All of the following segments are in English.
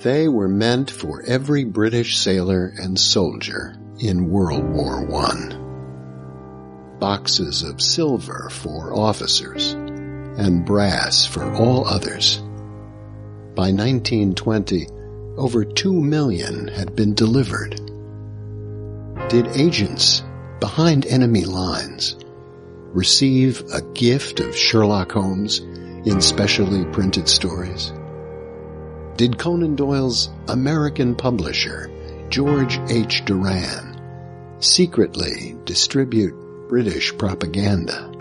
They were meant for every British sailor and soldier in World War I. Boxes of silver for officers and brass for all others. By 1920, over 2 million had been delivered. Did agents behind enemy lines receive a gift of Sherlock Holmes in specially printed stories? Did Conan Doyle's American publisher, George H. Doran, secretly distribute British propaganda?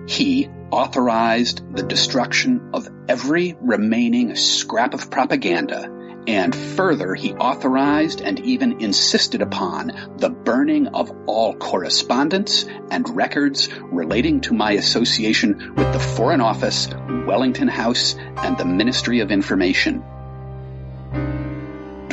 He authorized the destruction of every remaining scrap of propaganda, and further, he authorized and even insisted upon the burning of all correspondence and records relating to my association with the Foreign Office, Wellington House, and the Ministry of Information.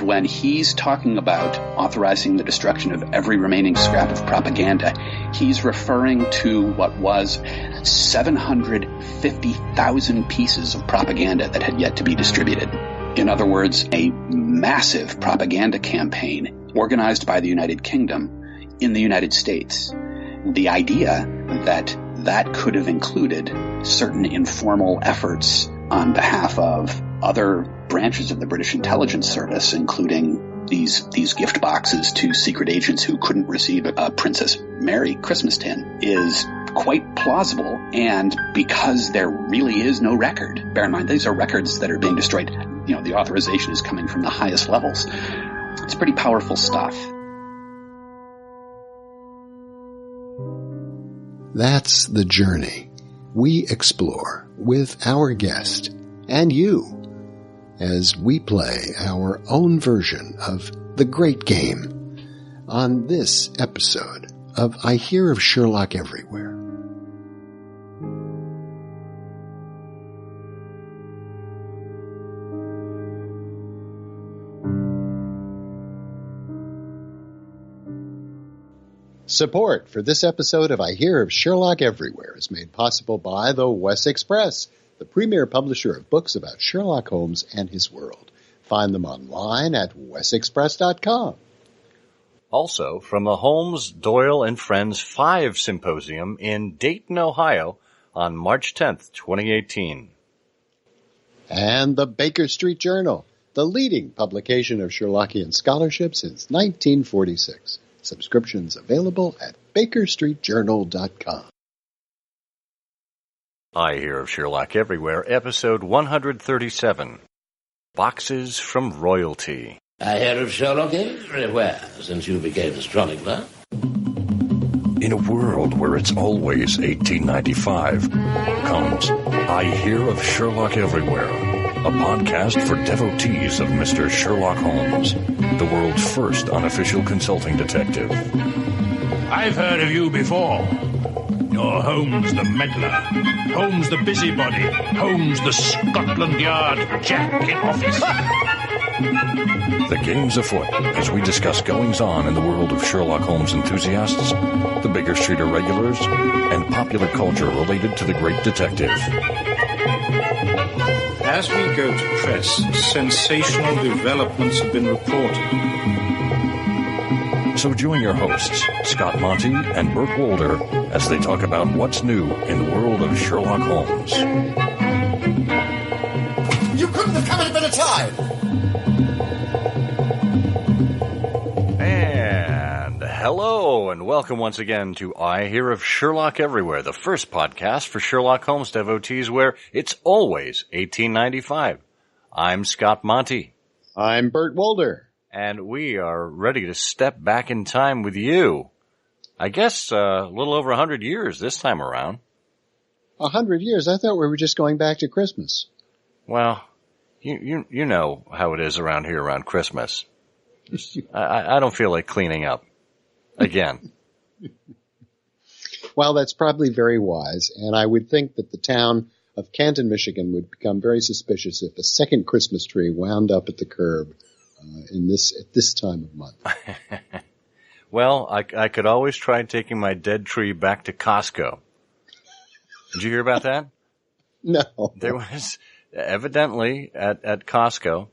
When he's talking about authorizing the destruction of every remaining scrap of propaganda, he's referring to what was 750,000 pieces of propaganda that had yet to be distributed. In other words, a massive propaganda campaign organized by the United Kingdom in the United States. The idea that that could have included certain informal efforts on behalf of other branches of the British intelligence service, including these gift boxes to secret agents who couldn't receive a Princess Mary Christmas tin, is quite plausible. And because there really is no record, bear in mind, these are records that are being destroyed. You know, the authorization is coming from the highest levels. It's pretty powerful stuff. That's the journey we explore with our guest and you as we play our own version of The Great Game on this episode of I Hear of Sherlock Everywhere. Support for this episode of I Hear of Sherlock Everywhere is made possible by the Wessex Press, the premier publisher of books about Sherlock Holmes and his world. Find them online at wessexpress.com. Also, from the Holmes, Doyle, and Friends 5 Symposium in Dayton, Ohio on March 10th, 2018. And the Baker Street Journal, the leading publication of Sherlockian scholarship since 1946. Subscriptions available at bakerstreetjournal.com. I Hear of Sherlock Everywhere, episode 137. Boxes from Royalty. I hear of Sherlock everywhere since you became a chronicler. In a world where it's always 1895, comes I Hear of Sherlock Everywhere, a podcast for devotees of Mr. Sherlock Holmes, the world's first unofficial consulting detective. I've heard of you before. You're Holmes the meddler, Holmes the busybody, Holmes the Scotland Yard Jack in office. The game's afoot as we discuss goings-on in the world of Sherlock Holmes enthusiasts, the Baker Street irregulars, and popular culture related to the great detective. As we go to press, sensational developments have been reported. So join your hosts, Scott Monty and Burt Wolder, as they talk about what's new in the world of Sherlock Holmes. You couldn't have come at a better time! And hello, and welcome once again to I Hear of Sherlock Everywhere, the first podcast for Sherlock Holmes devotees where it's always 1895. I'm Scott Monty. I'm Burt Wolder. And we are ready to step back in time with you. I guess a little over 100 years this time around. 100 years? I thought we were just going back to Christmas. Well, you know how it is around here around Christmas. I don't feel like cleaning up again. Well, that's probably very wise, and I would think that the town of Canton, Michigan would become very suspicious if a second Christmas tree wound up at the curb at this time of month. Well, I could always try taking my dead tree back to Costco. Did you hear about that? No. There was evidently at Costco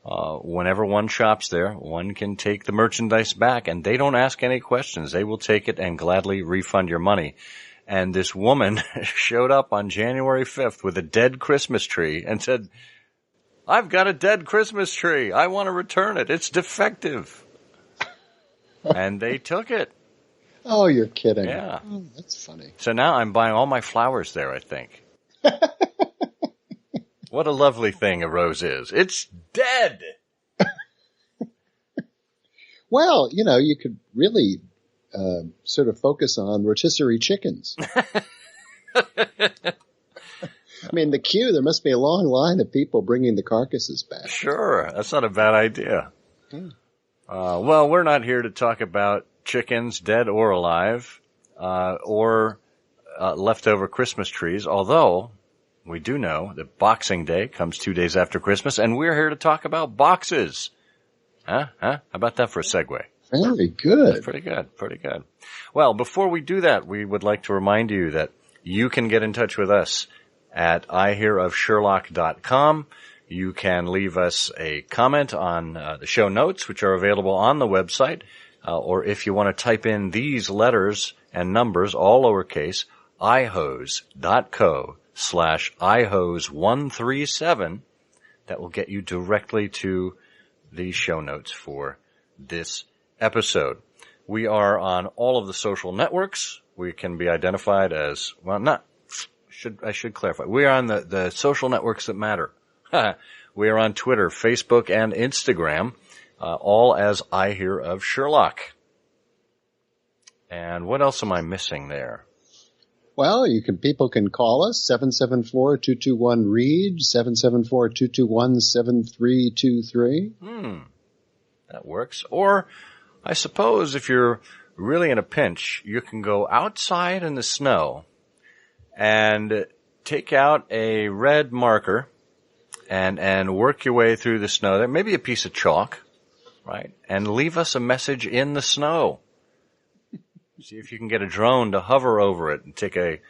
Whenever one shops there, one can take the merchandise back, and they don't ask any questions. They will take it and gladly refund your money. And this woman showed up on January 5th with a dead Christmas tree and said, "I've got a dead Christmas tree. I want to return it. It's defective." And they took it. Oh, you're kidding. Yeah. Oh, that's funny. So now I'm buying all my flowers there, I think. What a lovely thing a rose is. It's dead. Well, you could really sort of focus on rotisserie chickens. I mean, there must be a long line of people bringing the carcasses back. Sure. That's not a bad idea. Well, we're not here to talk about chickens, dead or alive, or leftover Christmas trees, although we do know that Boxing Day comes 2 days after Christmas, and we're here to talk about boxes. Huh? How about that for a segue? Very good. That's pretty good. Pretty good. Well, before we do that, we would like to remind you that you can get in touch with us at ihearofsherlock.com. You can leave us a comment on the show notes, which are available on the website, or if you want to type in these letters and numbers, all lowercase, ihose.co/ihose137, that will get you directly to the show notes for this episode. We are on all of the social networks. We can be identified as, I should clarify. We are on the social networks that matter. We are on Twitter, Facebook, and Instagram, all as I Hear of Sherlock. And what else am I missing there? Well, people can call us, 774-221-READ, 774-221-7323. That works. Or, I suppose if you're really in a pinch, you can go outside in the snow and take out a red marker and work your way through the snow. There may be a piece of chalk, right? And leave us a message in the snow. See if you can get a drone to hover over it and take a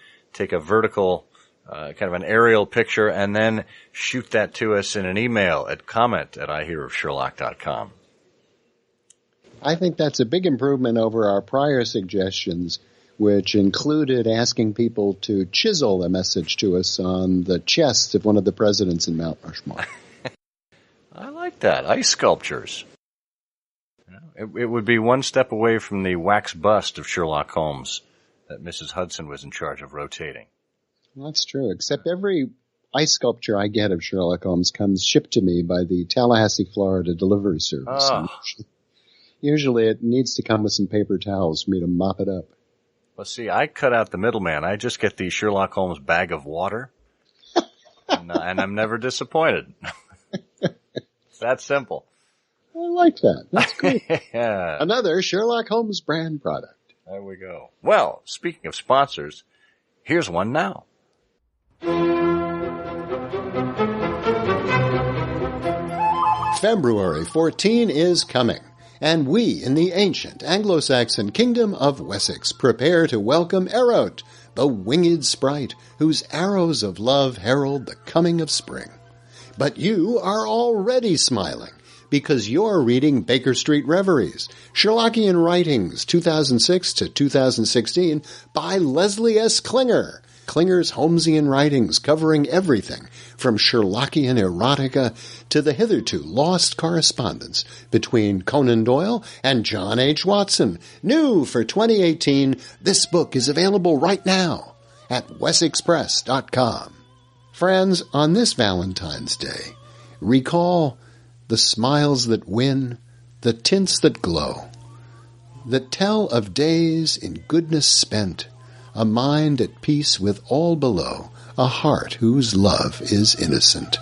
vertical, kind of an aerial picture, and then shoot that to us in an email at comment@ihearofsherlock.com. I think that's a big improvement over our prior suggestions, which included asking people to chisel a message to us on the chest of one of the presidents in Mount Rushmore. I like that. Ice sculptures. It would be one step away from the wax bust of Sherlock Holmes that Mrs. Hudson was in charge of rotating. That's true, except every ice sculpture I get of Sherlock Holmes comes shipped to me by the Tallahassee, Florida delivery service. Oh. Usually it needs to come with some paper towels for me to mop it up. Well, see, I cut out the middleman. I just get the Sherlock Holmes bag of water, and I'm never disappointed. It's that simple. I like that. That's cool. Yeah. Another Sherlock Holmes brand product. There we go. Well, speaking of sponsors, here's one now. February 14 is coming, and we in the ancient Anglo-Saxon kingdom of Wessex prepare to welcome Erot, the winged sprite whose arrows of love herald the coming of spring. But you are already smiling, because you're reading Baker Street Reveries, Sherlockian Writings 2006 to 2016 by Leslie S. Klinger. Klinger's Holmesian writings covering everything from Sherlockian erotica to the hitherto lost correspondence between Conan Doyle and John H. Watson. New for 2018, this book is available right now at wessexpress.com. Friends, on this Valentine's Day, recall the smiles that win, the tints that glow, that tell of days in goodness spent, a mind at peace with all below, a heart whose love is innocent.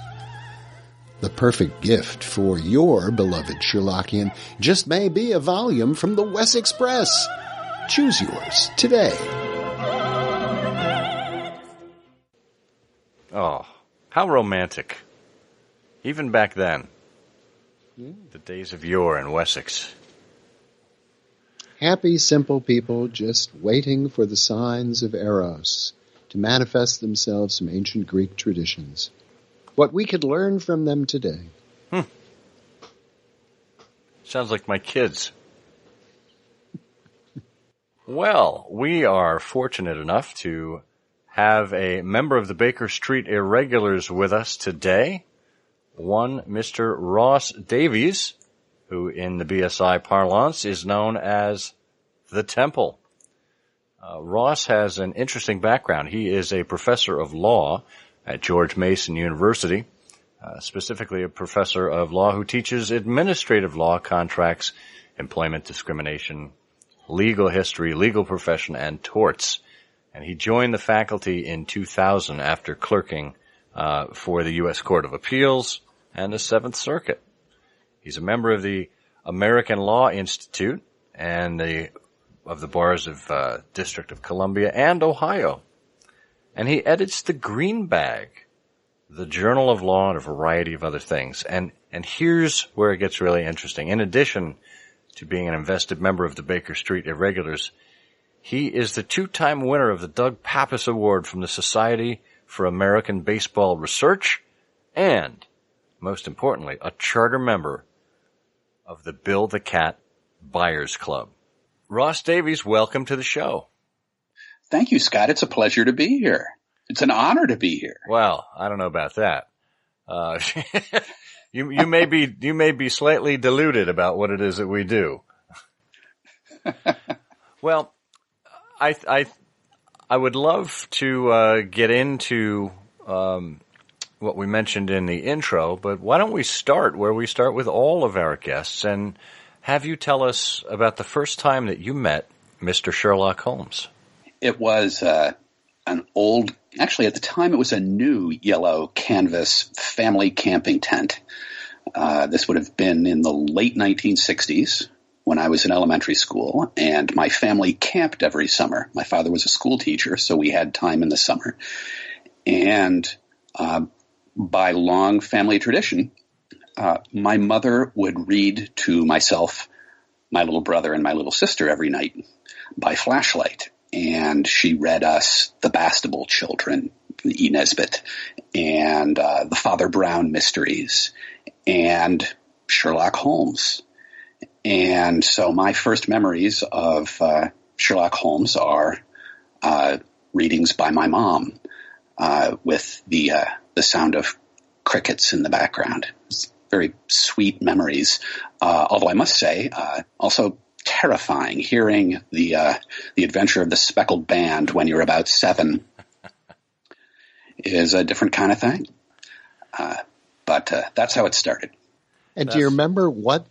The perfect gift for your beloved Sherlockian just may be a volume from the Wessex Press. Choose yours today. Oh, how romantic. Even back then. The days of yore in Wessex. Happy, simple people just waiting for the signs of Eros to manifest themselves from ancient Greek traditions. What we could learn from them today. Sounds like my kids. Well, we are fortunate enough to have a member of the Baker Street Irregulars with us today. One, Mr. Ross Davies, who in the BSI parlance is known as the Temple. Ross has an interesting background. He is a professor of law at George Mason University, specifically a professor of law who teaches administrative law, contracts, employment discrimination, legal history, legal profession, and torts. And he joined the faculty in 2000 after clerking for the U.S. Court of Appeals and the Seventh Circuit. He's a member of the American Law Institute and of the bars of District of Columbia and Ohio. And he edits the Green Bag, the Journal of Law, and a variety of other things. And here's where it gets really interesting. In addition to being an invested member of the Baker Street Irregulars, he is the two-time winner of the Doug Pappas Award from the Society for American Baseball Research and, most importantly, a charter member of the Bill the Cat Buyers Club. Ross Davies, welcome to the show. Thank you, Scott. It's a pleasure to be here. It's an honor to be here. Well, I don't know about that. You may be slightly deluded about what it is that we do. Well, I would love to get into what we mentioned in the intro, but why don't we start where we start with all of our guests and have you tell us about the first time that you met Mr. Sherlock Holmes? It was an old, actually at the time it was a new yellow canvas family camping tent. This would have been in the late 1960s when I was in elementary school, and my family camped every summer. My father was a school teacher, so we had time in the summer. And by long family tradition, my mother would read to myself, my little brother, and my little sister every night by flashlight. And she read us The Bastable Children, E. Nesbit, and the Father Brown Mysteries, and Sherlock Holmes. And so my first memories of Sherlock Holmes are readings by my mom with the sound of crickets in the background. It's very sweet memories, although I must say also terrifying hearing the adventure of the speckled band when you're about 7 is a different kind of thing. But that's how it started. And do you remember what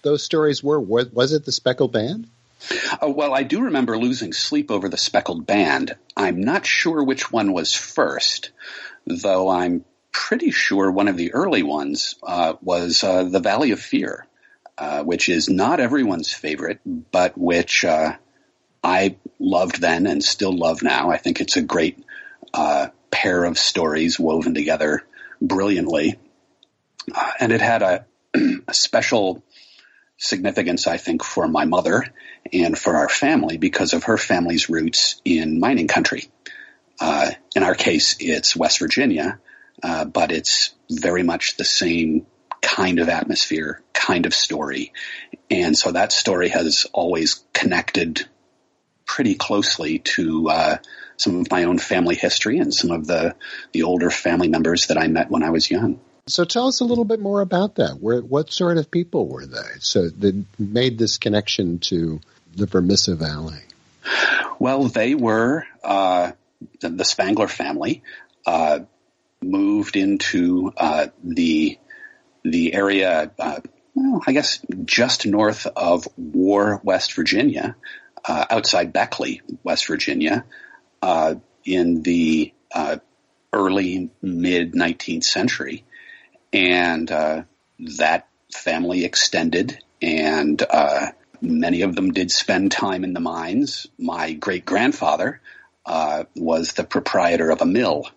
those stories were? Was it the speckled band? Well, I do remember losing sleep over the speckled band. I'm not sure which one was first, though I'm pretty sure one of the early ones was The Valley of Fear, which is not everyone's favorite, but which I loved then and still love now. I think it's a great pair of stories woven together brilliantly. And it had a special significance, I think, for my mother and for our family because of her family's roots in mining country. In our case, it's West Virginia, but it's very much the same kind of atmosphere, kind of story. And so that story has always connected pretty closely to some of my own family history and some of the older family members that I met when I was young. So tell us a little bit more about that. What sort of people were they? So that made this connection to the Vermissa Valley. Well, they were the Spangler family moved into the area, I guess just north of War, West Virginia, outside Beckley, West Virginia, in the early mid-19th century. And that family extended, and many of them did spend time in the mines. My great-grandfather was the proprietor of a mill,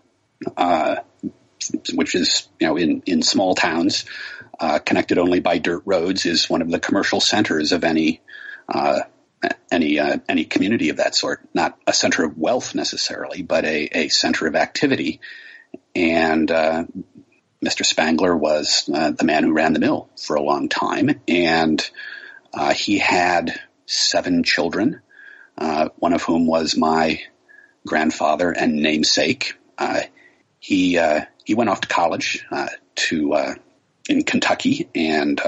which is, in small towns, connected only by dirt roads, is one of the commercial centers of any community of that sort. Not a center of wealth necessarily, but a center of activity. And Mr. Spangler was the man who ran the mill for a long time, and he had 7 children, one of whom was my grandfather and namesake. He went off to college in Kentucky and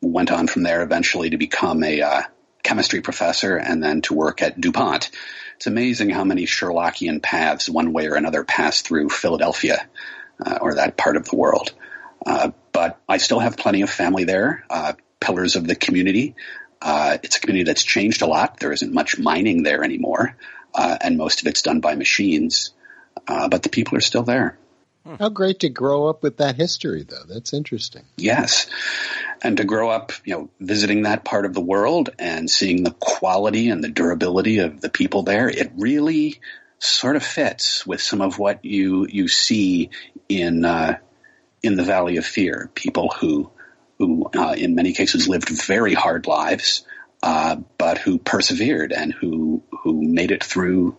went on from there eventually to become a chemistry professor and then to work at DuPont. It's amazing how many Sherlockian paths, one way or another, pass through Philadelphia or that part of the world. But I still have plenty of family there, pillars of the community. It's a community that's changed a lot. There isn't much mining there anymore, and most of it's done by machines. But the people are still there. How great to grow up with that history, though. That's interesting. Yes. And to grow up, visiting that part of the world and seeing the quality and the durability of the people there, it really sort of fits with some of what you see in the Valley of Fear. People who in many cases lived very hard lives, but who persevered and who made it through,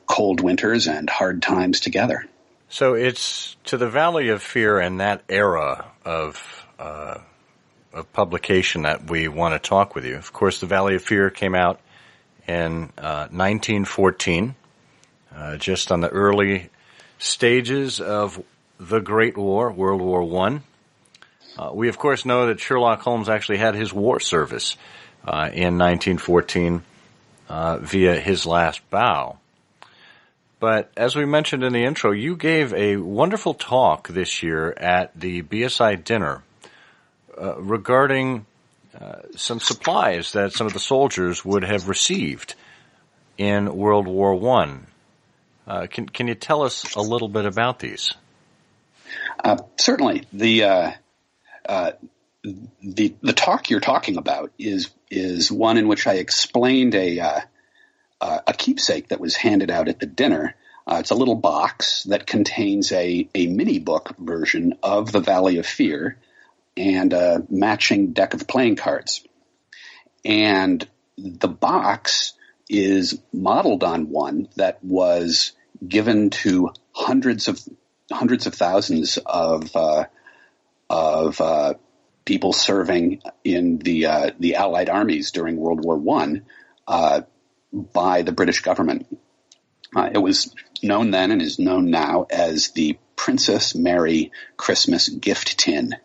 cold winters and hard times together. So it's to the Valley of Fear and that era of publication that we want to talk with you. Of course, the Valley of Fear came out in 1914, just on the early stages of the Great War, World War I. We, of course, know that Sherlock Holmes actually had his war service in 1914 via his last bow. But as we mentioned in the intro, you gave a wonderful talk this year at the BSI dinner regarding some supplies that some of the soldiers would have received in World War I. Can you tell us a little bit about these? Certainly. The talk you're talking about is one in which I explained a keepsake that was handed out at the dinner. It's a little box that contains a mini book version of the Valley of Fear and a matching deck of playing cards. And the box is modeled on one that was given to hundreds of thousands of people serving in the Allied armies during World War I. By the British government. It was known then and is known now as the Princess Mary Christmas gift tin.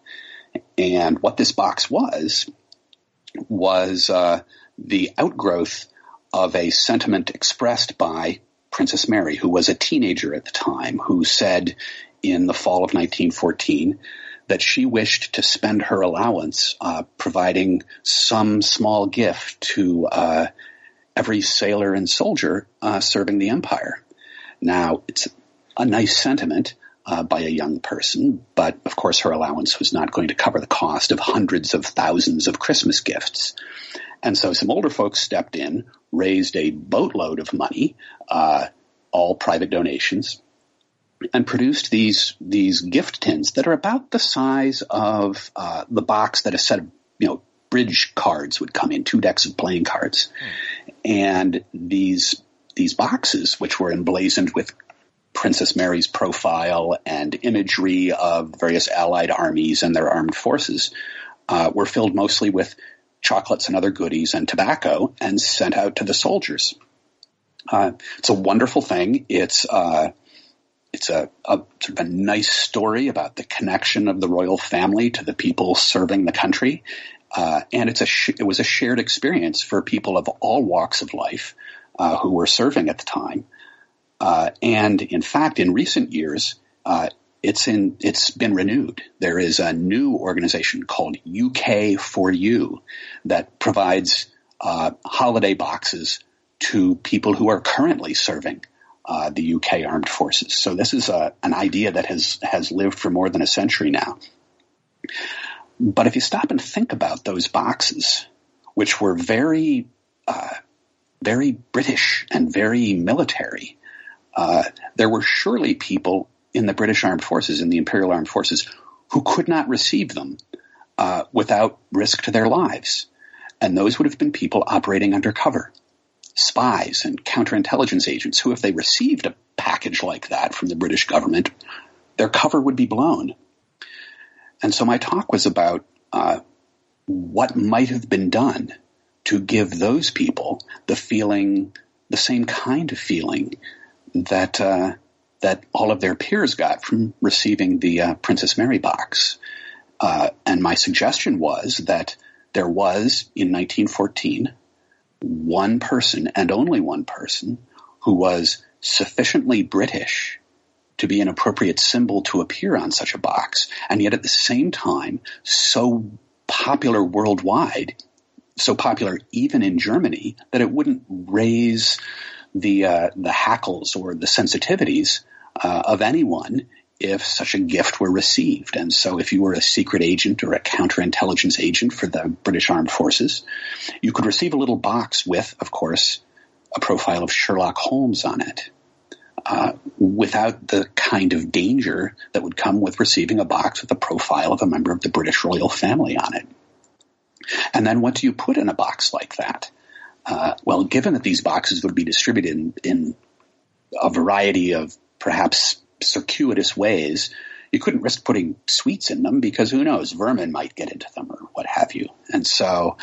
And what this box was the outgrowth of a sentiment expressed by Princess Mary, who was a teenager at the time, who said in the fall of 1914 that she wished to spend her allowance providing some small gift to every sailor and soldier serving the empire. Now, it's a nice sentiment by a young person, but of course her allowance was not going to cover the cost of hundreds of thousands of Christmas gifts. And so some older folks stepped in, raised a boatload of money, all private donations, and produced these gift tins that are about the size of the box that a set of bridge cards would come in, 2 decks of playing cards. And these boxes, which were emblazoned with Princess Mary's profile and imagery of various Allied armies and their armed forces, were filled mostly with chocolates and other goodies and tobacco and sent out to the soldiers. It's a wonderful thing. It's a sort of a nice story about the connection of the royal family to the people serving the country. And it was a shared experience for people of all walks of life who were serving at the time. And in fact, in recent years, it's been renewed. There is a new organization called UK4U that provides holiday boxes to people who are currently serving the UK armed forces. So this is an idea that has lived for more than a century now. But if you stop and think about those boxes, which were very, very British and very military, there were surely people in the British Armed Forces, in the Imperial Armed Forces, who could not receive them without risk to their lives. And those would have been people operating undercover, spies and counterintelligence agents who, if they received a package like that from the British government, their cover would be blown. And so my talk was about what might have been done to give those people the same kind of feeling that all of their peers got from receiving the Princess Mary box. And my suggestion was that there was, in 1914, one person and only one person who was sufficiently British to be an appropriate symbol to appear on such a box, and yet at the same time so popular worldwide, so popular even in Germany, that it wouldn't raise the hackles or the sensitivities of anyone if such a gift were received. And so if you were a secret agent or a counterintelligence agent for the British Armed Forces, you could receive a little box with, of course, a profile of Sherlock Holmes on it, without the kind of danger that would come with receiving a box with a profile of a member of the British royal family on it. And then what do you put in a box like that? Well, given that these boxes would be distributed in a variety of perhaps circuitous ways, you couldn't risk putting sweets in them because who knows, vermin might get into them or what have you. And so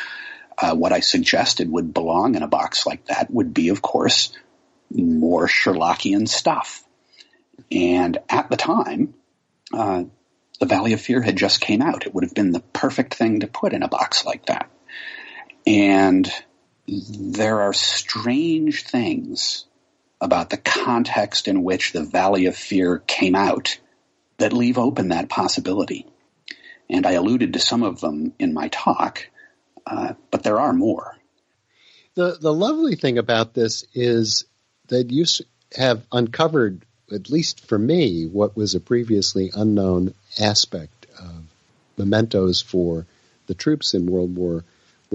what I suggested would belong in a box like that would be, of course, more Sherlockian stuff. And at the time, The Valley of Fear had just came out. It would have been the perfect thing to put in a box like that. And there are strange things about the context in which The Valley of Fear came out that leave open that possibility. And I alluded to some of them in my talk, but there are more. The lovely thing about this is that you have uncovered, at least for me, what was a previously unknown aspect of mementos for the troops in World War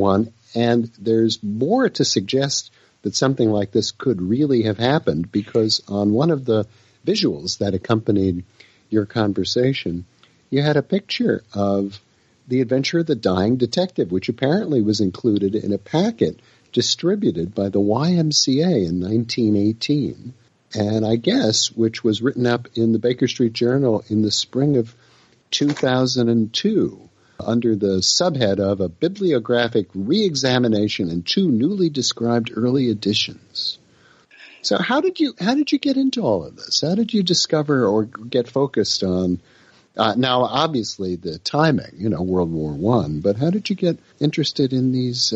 I. And there's more to suggest that something like this could really have happened, because on one of the visuals that accompanied your conversation, you had a picture of the adventure of the dying detective, which apparently was included in a packet distributed by the YMCA in 1918, and I guess which was written up in the Baker Street Journal in the spring of 2002 under the subhead of a bibliographic re-examination and 2 newly described early editions. So how did you get into all of this? How did you discover or get focused on now obviously the timing, World War I, but how did you get interested in these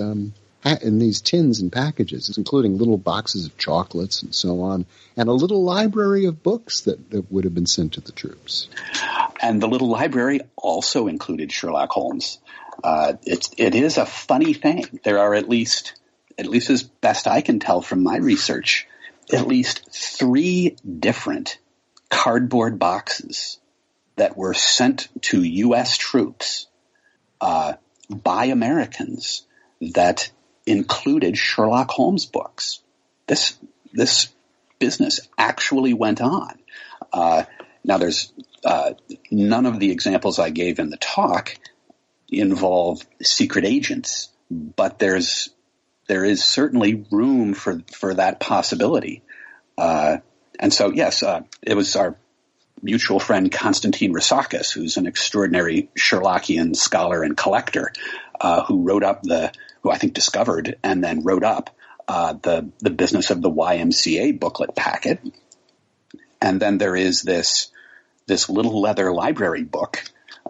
tins and packages, including little boxes of chocolates and so on, and a little library of books that would have been sent to the troops? And the little library also included Sherlock Holmes. It is a funny thing. There are at least as best I can tell from my research, at least 3 different cardboard boxes that were sent to U.S. troops by Americans that included Sherlock Holmes books. This business actually went on. Now, there's none of the examples I gave in the talk involve secret agents, but there is certainly room for that possibility. And so, yes, it was our mutual friend Konstantin Rysakis, who's an extraordinary Sherlockian scholar and collector, who I think discovered and then wrote up the business of the YMCA booklet packet. And then there is this little leather library book,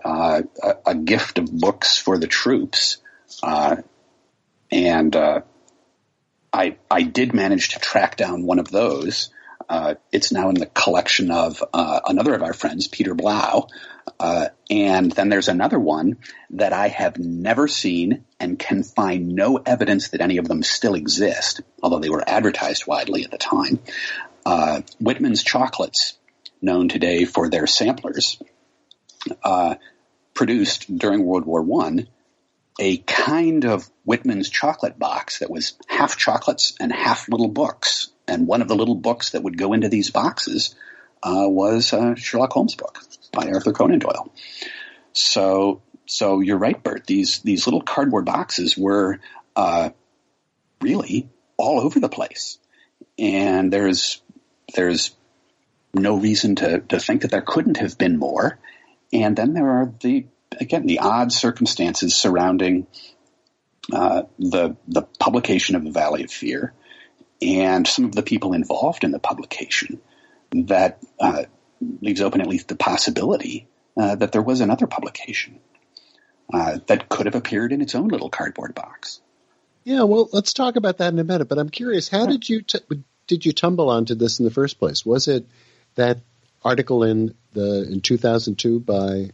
a gift of books for the troops. And I did manage to track down one of those. It's now in the collection of another of our friends, Peter Blau. And then there's another one that I have never seen and can find no evidence that any of them still exist, although they were advertised widely at the time. Whitman's Chocolates, known today for their samplers, produced during World War I a kind of Whitman's chocolate box that was half chocolates and half little books. And one of the little books that would go into these boxes was a Sherlock Holmes book by Arthur Conan Doyle. So you're right, Bert. These little cardboard boxes were really all over the place. And there's no reason to think that there couldn't have been more. And then there are the again, the odd circumstances surrounding the publication of The Valley of Fear and some of the people involved in the publication that leaves open at least the possibility that there was another publication that could have appeared in its own little cardboard box. Yeah, well, let's talk about that in a minute. But I'm curious, how did you tumble onto this in the first place? Was it that article in 2002 by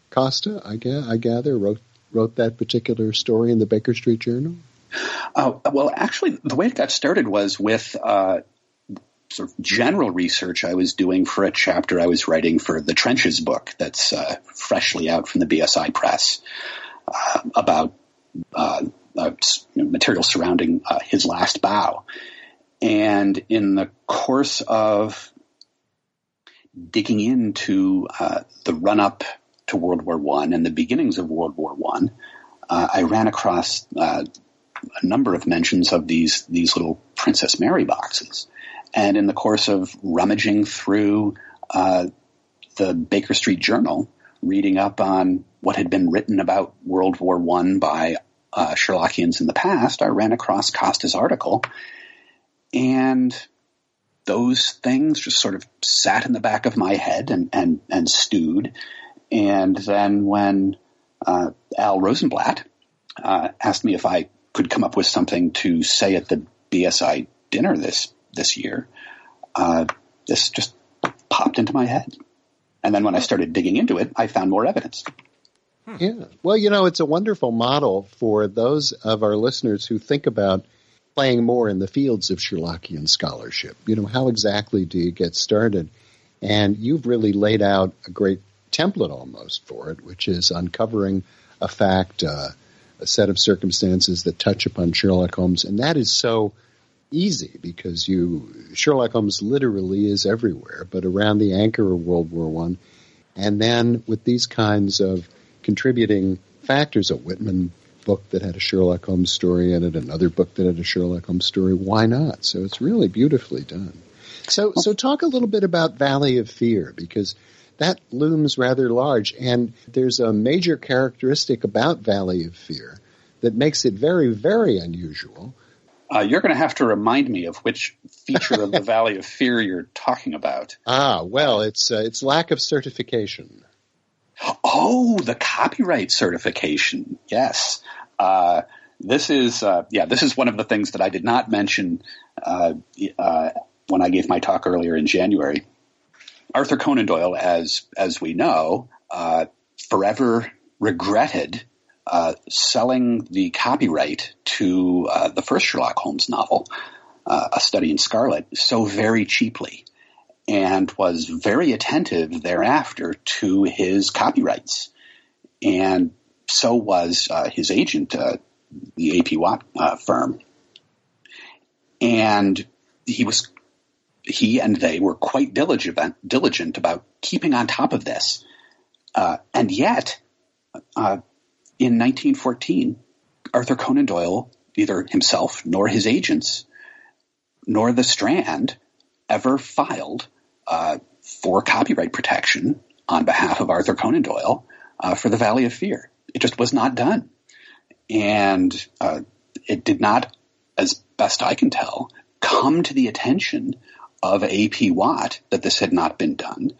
Costa? I gather wrote that particular story in the Baker Street Journal. Well, actually, the way it got started was with sort of general research I was doing for a chapter I was writing for the Trenches book that's freshly out from the BSI press about material surrounding his last bow. And in the course of digging into the run-up to World War I and the beginnings of World War I ran across a number of mentions of these little Princess Mary boxes. And in the course of rummaging through the Baker Street Journal, reading up on what had been written about World War I by Sherlockians in the past, I ran across Costa's article, and those things just sort of sat in the back of my head and stewed. And then when Al Rosenblatt asked me if I could come up with something to say at the BSI dinner this year, this just popped into my head. And then when I started digging into it, I found more evidence. Yeah. Well, it's a wonderful model for those of our listeners who think about playing more in the fields of Sherlockian scholarship. How exactly do you get started? And you've really laid out a great template almost for it, which is uncovering a fact, a set of circumstances that touch upon Sherlock Holmes. And that is so easy because Sherlock Holmes literally is everywhere, but around the anchor of World War I. And then with these kinds of contributing factors, a Whitman book that had a Sherlock Holmes story in it, another book that had a Sherlock Holmes story, why not? So it's really beautifully done. So talk a little bit about Valley of Fear, because that looms rather large, and there's a major characteristic about Valley of Fear that makes it very, very unusual. You're going to have to remind me of which feature of the Valley of Fear you're talking about. Well, it's lack of certification. Oh, the copyright certification. Yes. This is one of the things that I did not mention when I gave my talk earlier in January. Arthur Conan Doyle, as we know, forever regretted selling the copyright to the first Sherlock Holmes novel, A Study in Scarlet, so very cheaply, and was very attentive thereafter to his copyrights. And so was his agent, the AP Watt firm. And he and they were quite diligent about keeping on top of this. And yet, in 1914, Arthur Conan Doyle, neither himself nor his agents, nor the Strand, ever filed for copyright protection on behalf of Arthur Conan Doyle for the Valley of Fear. It just was not done. And it did not, as best I can tell, come to the attention of A.P. Watt that this had not been done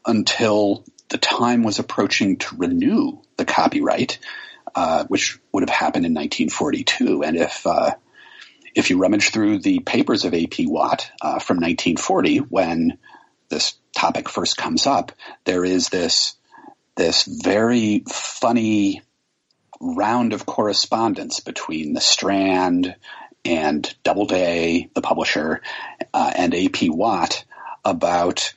until the time was approaching to renew the copyright, which would have happened in 1942. And if you rummage through the papers of A.P. Watt from 1940, when this topic first comes up, there is this very funny round of correspondence between the Strand and Doubleday, the publisher, and A.P. Watt about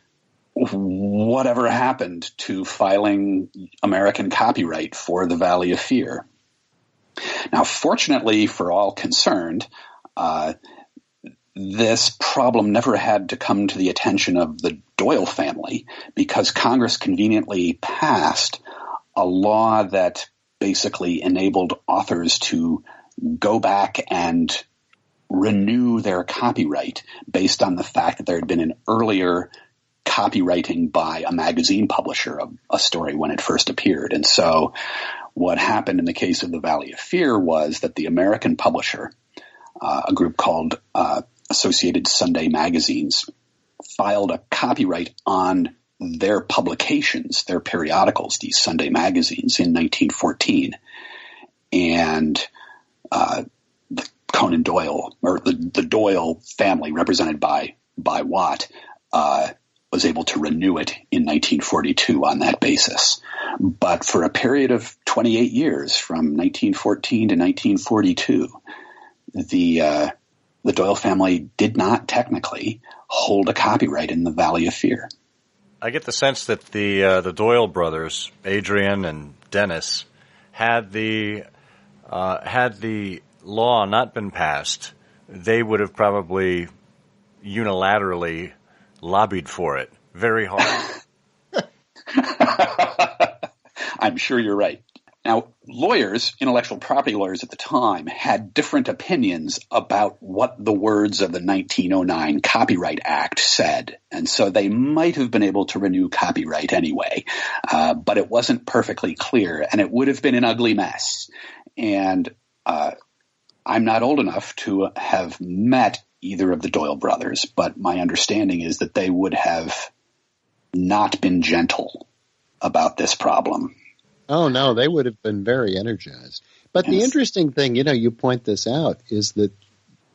whatever happened to filing American copyright for the Valley of Fear. Now, fortunately for all concerned, this problem never had to come to the attention of the Doyle family, because Congress conveniently passed a law that basically enabled authors to go back and renew their copyright based on the fact that there had been an earlier copywriting by a magazine publisher of a story when it first appeared. And so what happened in the case of The Valley of Fear was that the American publisher, a group called Associated Sunday Magazines, filed a copyright on their publications, their periodicals, these Sunday magazines, in 1914. And the Conan Doyle, or the Doyle family, represented by Watt, was able to renew it in 1942 on that basis. But for a period of 28 years, from 1914 to 1942, the Doyle family did not technically hold a copyright in The Valley of Fear. I get the sense that the Doyle brothers, Adrian and Dennis, had the law not been passed, they would have probably unilaterally lobbied for it very hard. I'm sure you're right. Now, lawyers, intellectual property lawyers at the time, had different opinions about what the words of the 1909 Copyright Act said, and so they might have been able to renew copyright anyway, but it wasn't perfectly clear, and it would have been an ugly mess. And I'm not old enough to have met either of the Doyle brothers, but my understanding is that they would have not been gentle about this problem. Oh, no, they would have been very energized. But yes. The interesting thing, you point this out, is that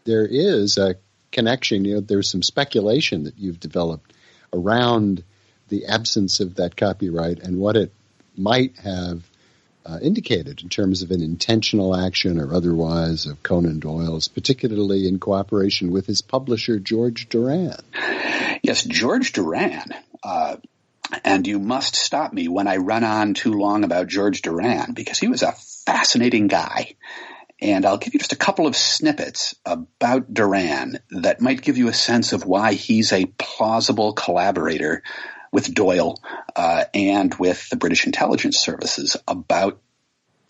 there is a connection. There's some speculation that you've developed around the absence of that copyright and what it might have indicated in terms of an intentional action or otherwise of Conan Doyle's, particularly in cooperation with his publisher, George Doran. Yes, George Doran. And you must stop me when I run on too long about George Doran, because he was a fascinating guy. And I'll give you just a couple of snippets about Doran that might give you a sense of why he's a plausible collaborator with Doyle and with the British intelligence services about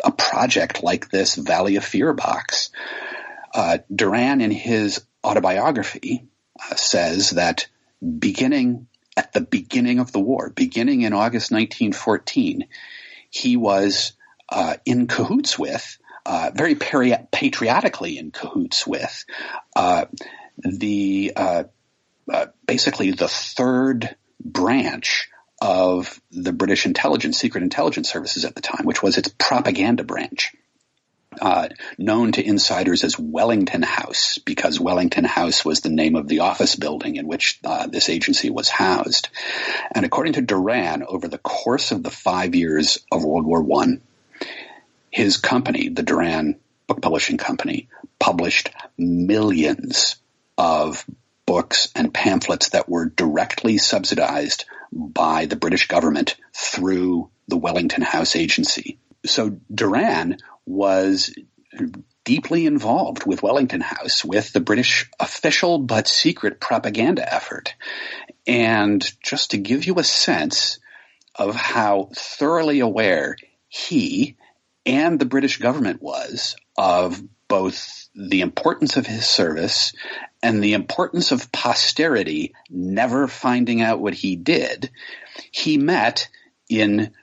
a project like this Valley of Fear box. Doran, in his autobiography, says that at the beginning of the war, beginning in August 1914, he was in cahoots with, very patriotically in cahoots with, basically the third branch of the British secret intelligence services at the time, which was its propaganda branch. Known to insiders as Wellington House, because Wellington House was the name of the office building in which this agency was housed. And according to Doran, over the course of the 5 years of World War I, his company, the Doran Book Publishing Company, published millions of books and pamphlets that were directly subsidized by the British government through the Wellington House agency. So Doran was deeply involved with Wellington House, with the British official but secret propaganda effort. And just to give you a sense of how thoroughly aware he and the British government was of both the importance of his service and the importance of posterity never finding out what he did, he met in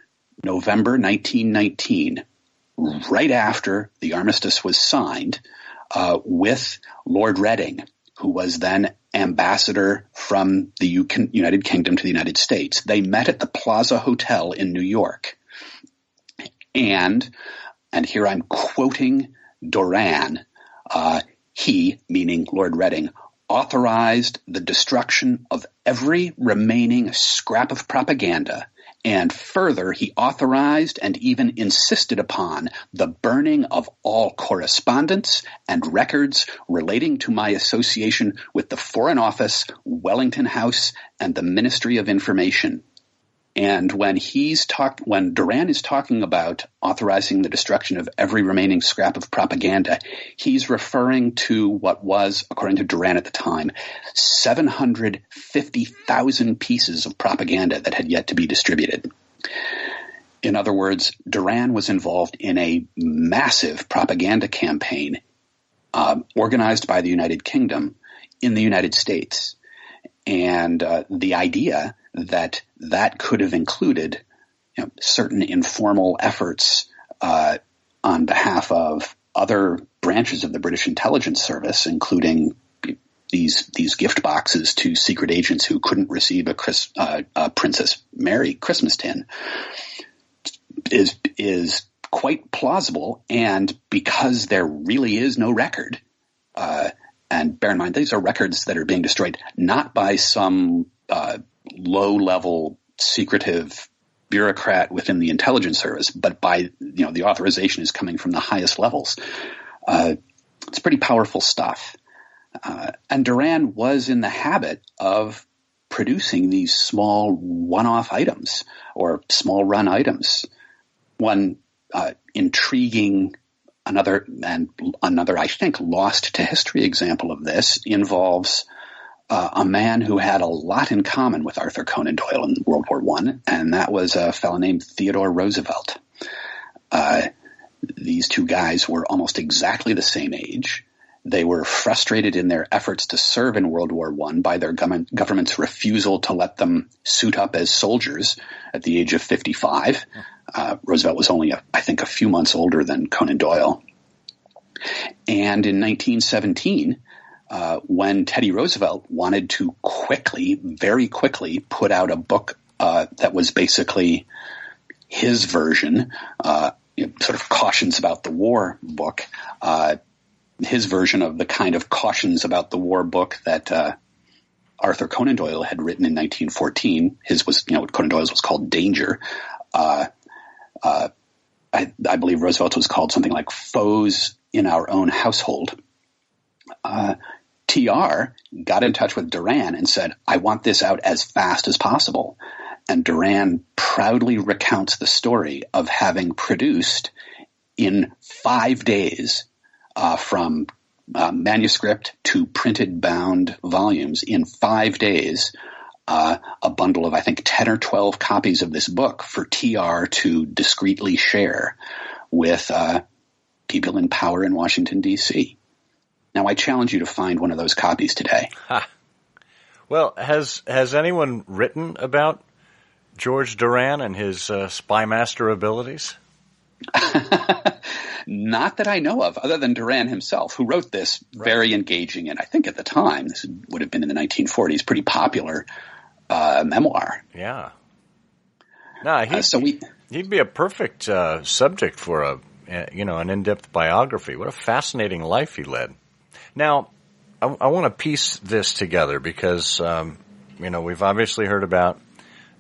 November 1919, right after the armistice was signed, with Lord Reading, who was then ambassador from the United Kingdom to the United States. They met at the Plaza Hotel in New York. And here I'm quoting Doran, he, meaning Lord Reading, authorized the destruction of every remaining scrap of propaganda, and further, he authorized and even insisted upon the burning of all correspondence and records relating to my association with the Foreign Office, Wellington House, and the Ministry of Information. And when Doran is talking about authorizing the destruction of every remaining scrap of propaganda, he's referring to what was, according to Doran at the time, 750,000 pieces of propaganda that had yet to be distributed. In other words, Doran was involved in a massive propaganda campaign organized by the United Kingdom in the United States. And the idea that could have included certain informal efforts on behalf of other branches of the British intelligence service, including these gift boxes to secret agents who couldn't receive a Princess Mary Christmas tin, is quite plausible. And because there really is no record, and bear in mind, these are records that are being destroyed not by some low-level secretive bureaucrat within the intelligence service, but by, the authorization is coming from the highest levels. It's pretty powerful stuff. And Doran was in the habit of producing these small one-off items or small run items. One intriguing, another, I think, lost to history example of this involves a man who had a lot in common with Arthur Conan Doyle in World War I, and that was a fellow named Theodore Roosevelt. These two guys were almost exactly the same age. They were frustrated in their efforts to serve in World War I by their government's refusal to let them suit up as soldiers at the age of 55. Roosevelt was only, I think, a few months older than Conan Doyle. And in 1917, when Teddy Roosevelt wanted to very quickly put out a book that was basically his version, sort of cautions about the war book, his version of the kind of cautions about the war book that Arthur Conan Doyle had written in 1914. His was, Conan Doyle's was called Danger. I believe Roosevelt was called something like Foes in Our Own Household. TR got in touch with Doran and said, I want this out as fast as possible. And Doran proudly recounts the story of having produced in 5 days, from manuscript to printed bound volumes, in 5 days, a bundle of, I think, 10 or 12 copies of this book for TR to discreetly share with people in power in Washington, D.C. Now, I challenge you to find one of those copies today. Ha. Well, has anyone written about George Doran and his spy master abilities? Not that I know of, other than Doran himself, who wrote this very engaging, and I think at the time, this would have been in the 1940s, pretty popular memoir. Yeah. No, he'd be a perfect subject for an in-depth biography. What a fascinating life he led. Now, I want to piece this together because, we've obviously heard about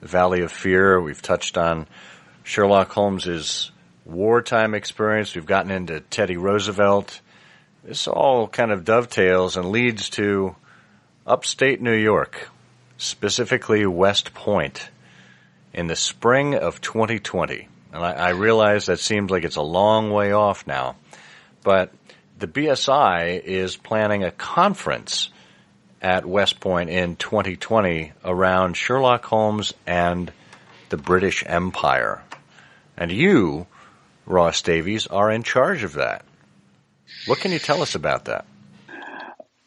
the Valley of Fear. We've touched on Sherlock Holmes's wartime experience. We've gotten into Teddy Roosevelt. This all kind of dovetails and leads to upstate New York, specifically West Point, in the spring of 2020. And I realize that seems like it's a long way off now, but the BSI is planning a conference at West Point in 2020 around Sherlock Holmes and the British Empire. And you, Ross Davies, are in charge of that. What can you tell us about that?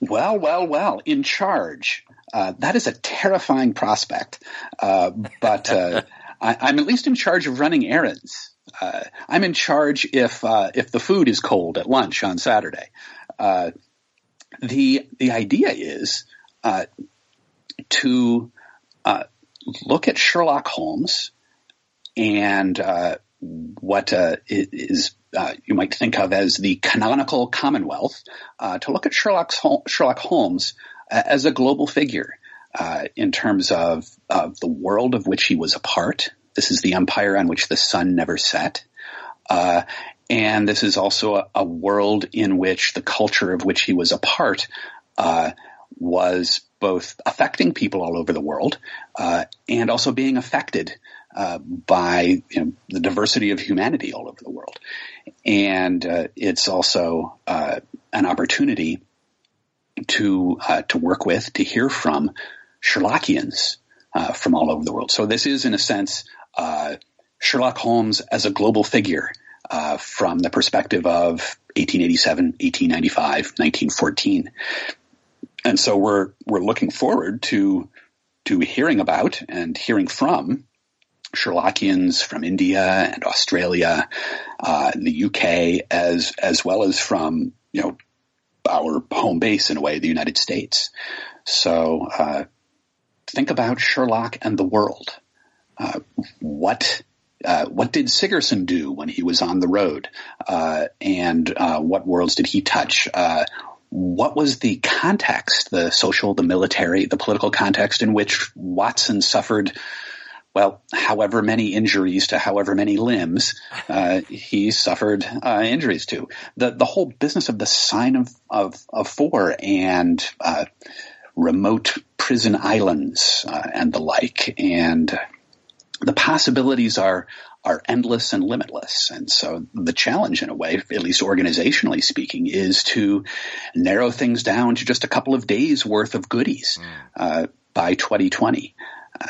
Well, in charge. That is a terrifying prospect. But I'm at least in charge of running errands. I'm in charge if the food is cold at lunch on Saturday. The idea is to look at Sherlock Holmes and what is you might think of as the canonical Commonwealth, to look at Sherlock Holmes as a global figure in terms of the world of which he was a part. This is the empire on which the sun never set. And this is also a world in which the culture of which he was a part was both affecting people all over the world and also being affected by the diversity of humanity all over the world. And it's also an opportunity to work with, to hear from Sherlockians from all over the world. So this is, in a sense, Sherlock Holmes as a global figure from the perspective of 1887, 1895, 1914. And so we're looking forward to hearing about and hearing from Sherlockians from India and Australia, the UK, as well as from, our home base in a way, the United States. So think about Sherlock and the world. What did Sigerson do when he was on the road? And what worlds did he touch? What was the context, the social, the military, the political context in which Watson suffered, well, however many injuries to however many limbs he suffered injuries to? The whole business of the sign of four and remote prison islands and the like, and the possibilities are endless and limitless. And so the challenge, in a way, at least organizationally speaking, is to narrow things down to just a couple of days worth of goodies by 2020.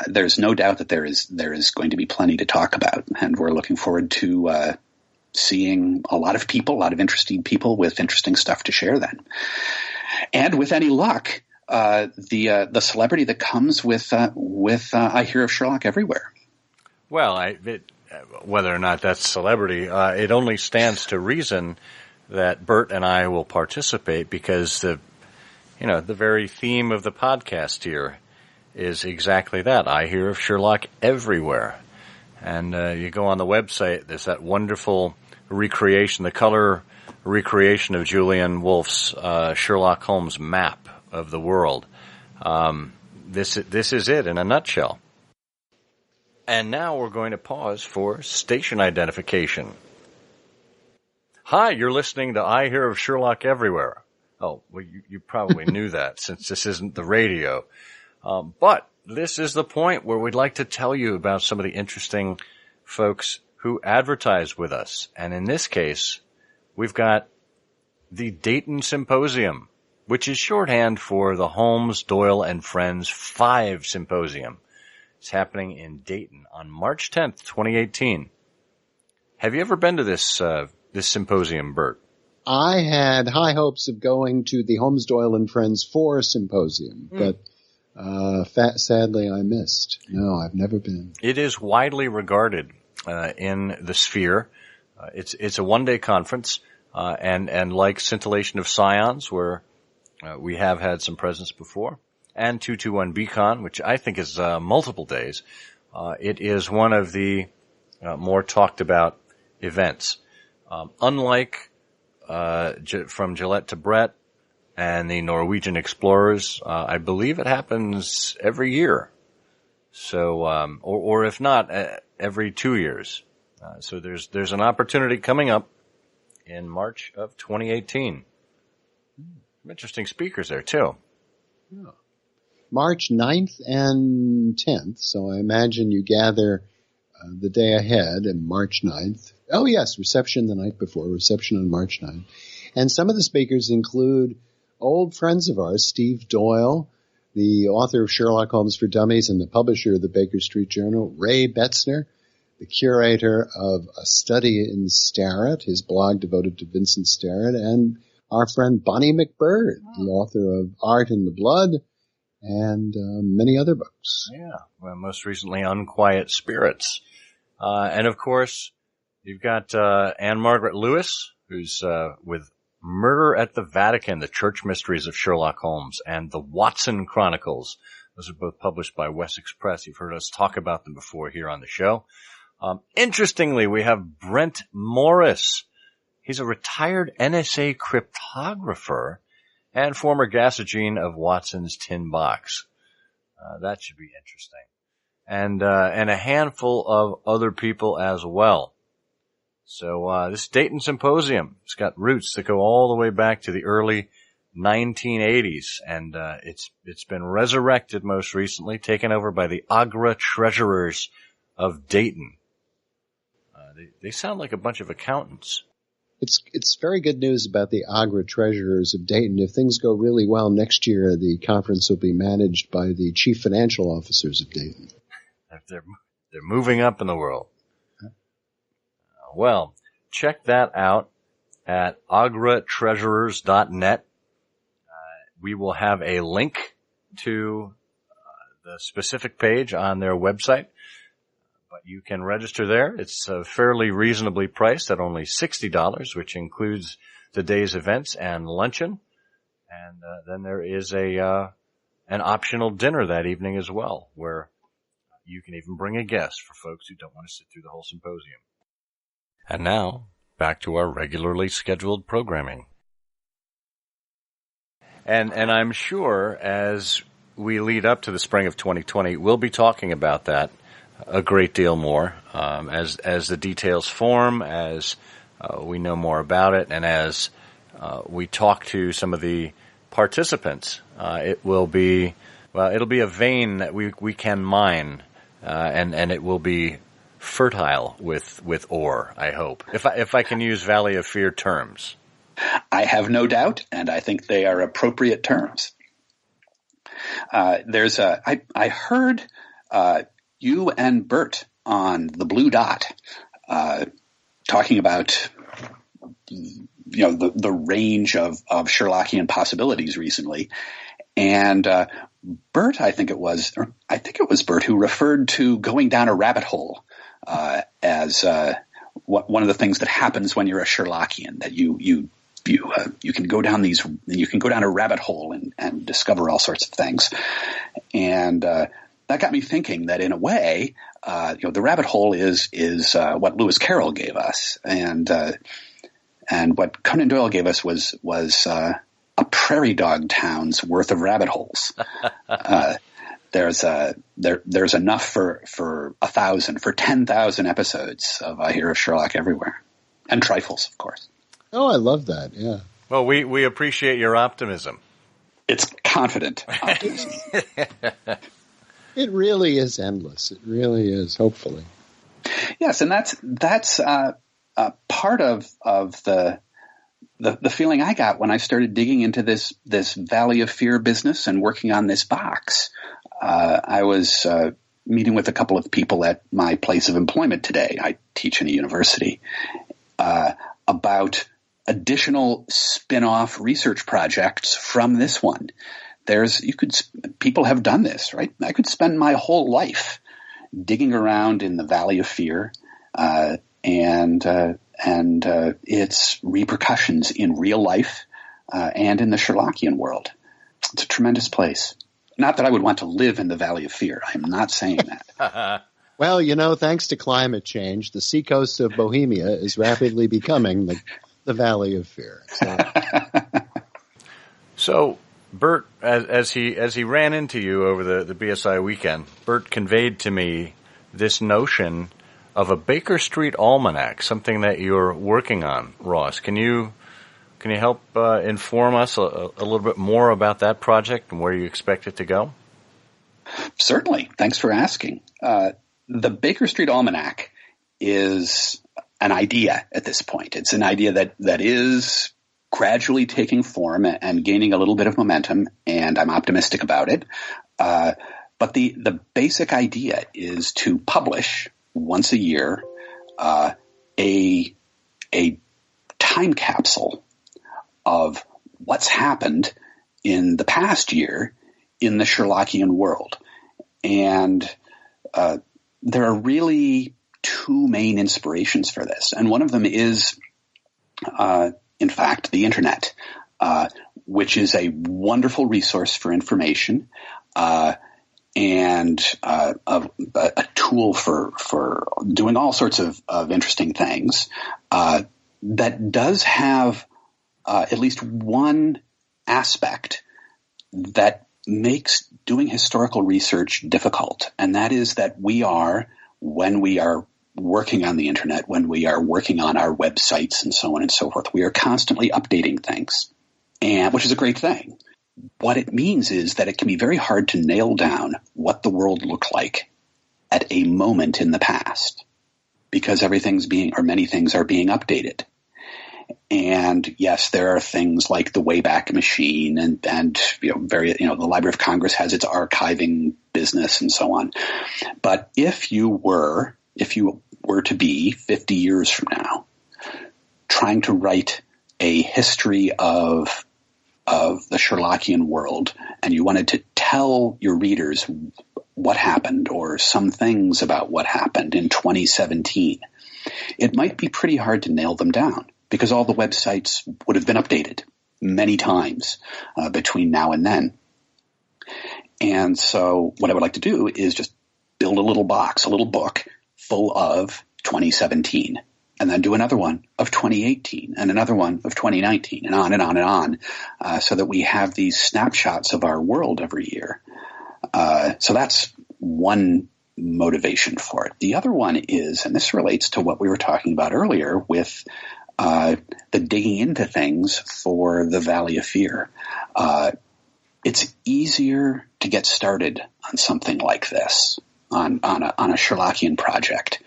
There's no doubt that there is going to be plenty to talk about, and we're looking forward to seeing a lot of people, a lot of interesting people with interesting stuff to share then. And with any luck, the celebrity that comes with I Hear of Sherlock Everywhere. Well, whether or not that's celebrity, it only stands to reason that Bert and I will participate, because the very theme of the podcast here is exactly that. I Hear of Sherlock Everywhere. And you go on the website, there's that wonderful recreation, the color recreation of Julian Wolfe's Sherlock Holmes map of the world. This is it in a nutshell. And now we're going to pause for station identification. Hi, you're listening to I Hear of Sherlock Everywhere. Oh, well, you probably knew that, since this isn't the radio. But this is the point where we'd like to tell you about some of the interesting folks who advertise with us. And in this case, we've got the Dayton Symposium, which is shorthand for the Holmes, Doyle, and Friends 5 Symposium. It's happening in Dayton on March 10th, 2018. Have you ever been to this symposium, Bert? I had high hopes of going to the Holmes, Doyle, and Friends 4 Symposium, but sadly I missed. No, I've never been. It is widely regarded in the sphere. It's a one-day conference, and like Scintillation of Scions, where we have had some presence before, and 221 Beacon, which I think is multiple days. It is one of the more talked about events. Unlike from Gillette to Brett and the Norwegian Explorers, I believe it happens every year. So, or if not, every 2 years. So there's an opportunity coming up in March of 2018. Some interesting speakers there too. Yeah. March 9th and 10th, so I imagine you gather the day ahead, and March 9th. Oh, yes, reception the night before, reception on March 9th. And some of the speakers include old friends of ours, Steve Doyle, the author of Sherlock Holmes for Dummies and the publisher of the Baker Street Journal, Ray Betzner, the curator of A Study in Starrett, his blog devoted to Vincent Starrett, and our friend Bonnie McBird, the author of Art in the Blood, and many other books. Yeah, well, most recently Unquiet Spirits. And of course, you've got Anne Margaret Lewis, who's with Murder at the Vatican, The Church Mysteries of Sherlock Holmes, and The Watson Chronicles. Those are both published by Wessex Press. You've heard us talk about them before here on the show. Interestingly, we have Brent Morris. He's a retired NSA cryptographer and former Gasogene of Watson's Tin Box. That should be interesting. And a handful of other people as well. So, this Dayton Symposium, it's got roots that go all the way back to the early 1980s, and it's been resurrected most recently, taken over by the Agra Treasurers of Dayton. They sound like a bunch of accountants. It's very good news about the Agra Treasurers of Dayton. If things go really well next year, the conference will be managed by the chief financial officers of Dayton. They're moving up in the world. Well, check that out at agratreasurers.net. We will have a link to the specific page on their website, but you can register there. It's fairly reasonably priced at only $60, which includes the day's events and luncheon. And then there is an optional dinner that evening as well, where you can even bring a guest for folks who don't want to sit through the whole symposium. And now, back to our regularly scheduled programming. And I'm sure as we lead up to the spring of 2020, we'll be talking about that a great deal more as the details form, as we know more about it, and as we talk to some of the participants. It'll be a vein that we can mine, and it will be fertile with ore, I hope, if I can use Valley of Fear terms. I have no doubt, and I think they are appropriate terms. I heard you and Bert on the Blue Dot talking about the range of Sherlockian possibilities recently, and Bert, I think it was Bert who referred to going down a rabbit hole as one of the things that happens when you're a Sherlockian, that you can go down a rabbit hole and discover all sorts of things. And that got me thinking that in a way, the rabbit hole is what Lewis Carroll gave us. And what Conan Doyle gave us was a prairie dog town's worth of rabbit holes. There's enough for 1,000, for 10,000 episodes of I Hear of Sherlock Everywhere. And trifles, of course. Oh, I love that, yeah. Well, we appreciate your optimism. It's confident optimism. It really is endless. It really is, hopefully. Yes, and that's part of the feeling I got when I started digging into this Valley of Fear business and working on this box. I was meeting with a couple of people at my place of employment today. I teach in a university about additional spin-off research projects from this one. People have done this, right? I could spend my whole life digging around in the Valley of Fear, and its repercussions in real life, and in the Sherlockian world. It's a tremendous place. Not that I would want to live in the Valley of Fear. I'm not saying that. Well, thanks to climate change, the seacoast of Bohemia is rapidly becoming the Valley of Fear. So Bert, as he ran into you over the BSI weekend, Bert conveyed to me this notion of a Baker Street Almanac, something that you're working on, Ross. Can you help inform us a little bit more about that project and where you expect it to go? Certainly. Thanks for asking. The Baker Street Almanac is an idea at this point. It's an idea that is gradually taking form and gaining a little bit of momentum, and I'm optimistic about it. But the basic idea is to publish once a year a time capsule of what's happened in the past year in the Sherlockian world. And there are really two main inspirations for this. And one of them is, in fact, the Internet, which is a wonderful resource for information, and a tool for doing all sorts of interesting things, that does have at least one aspect that makes doing historical research difficult, and that is that when we are working on the Internet, when we are working on our websites and so on and so forth, we are constantly updating things, and which is a great thing. What it means is that it can be very hard to nail down what the world looked like at a moment in the past, because many things are being updated. And yes, there are things like the Wayback Machine and the Library of Congress has its archiving business and so on. But if you were to be 50 years from now trying to write a history of of the Sherlockian world, and you wanted to tell your readers what happened or some things about what happened in 2017, it might be pretty hard to nail them down because all the websites would have been updated many times between now and then. And so what I would like to do is just build a little box, a little book full of 2017, and then do another one of 2018 and another one of 2019 and on and on and on, so that we have these snapshots of our world every year. So that's one motivation for it. The other one is, and this relates to what we were talking about earlier with the digging into things for the Valley of Fear. It's easier to get started on something like this, on a Sherlockian project,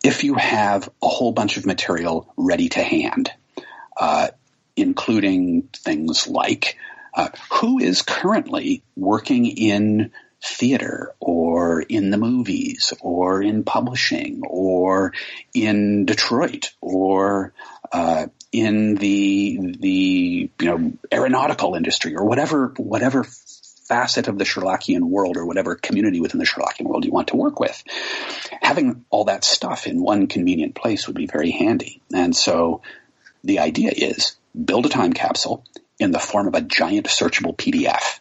if you have a whole bunch of material ready to hand, including things like who is currently working in theater or in the movies or in publishing or in Detroit or in the aeronautical industry or whatever facet of the Sherlockian world or whatever community within the Sherlockian world you want to work with. Having all that stuff in one convenient place would be very handy. And so the idea is build a time capsule in the form of a giant searchable PDF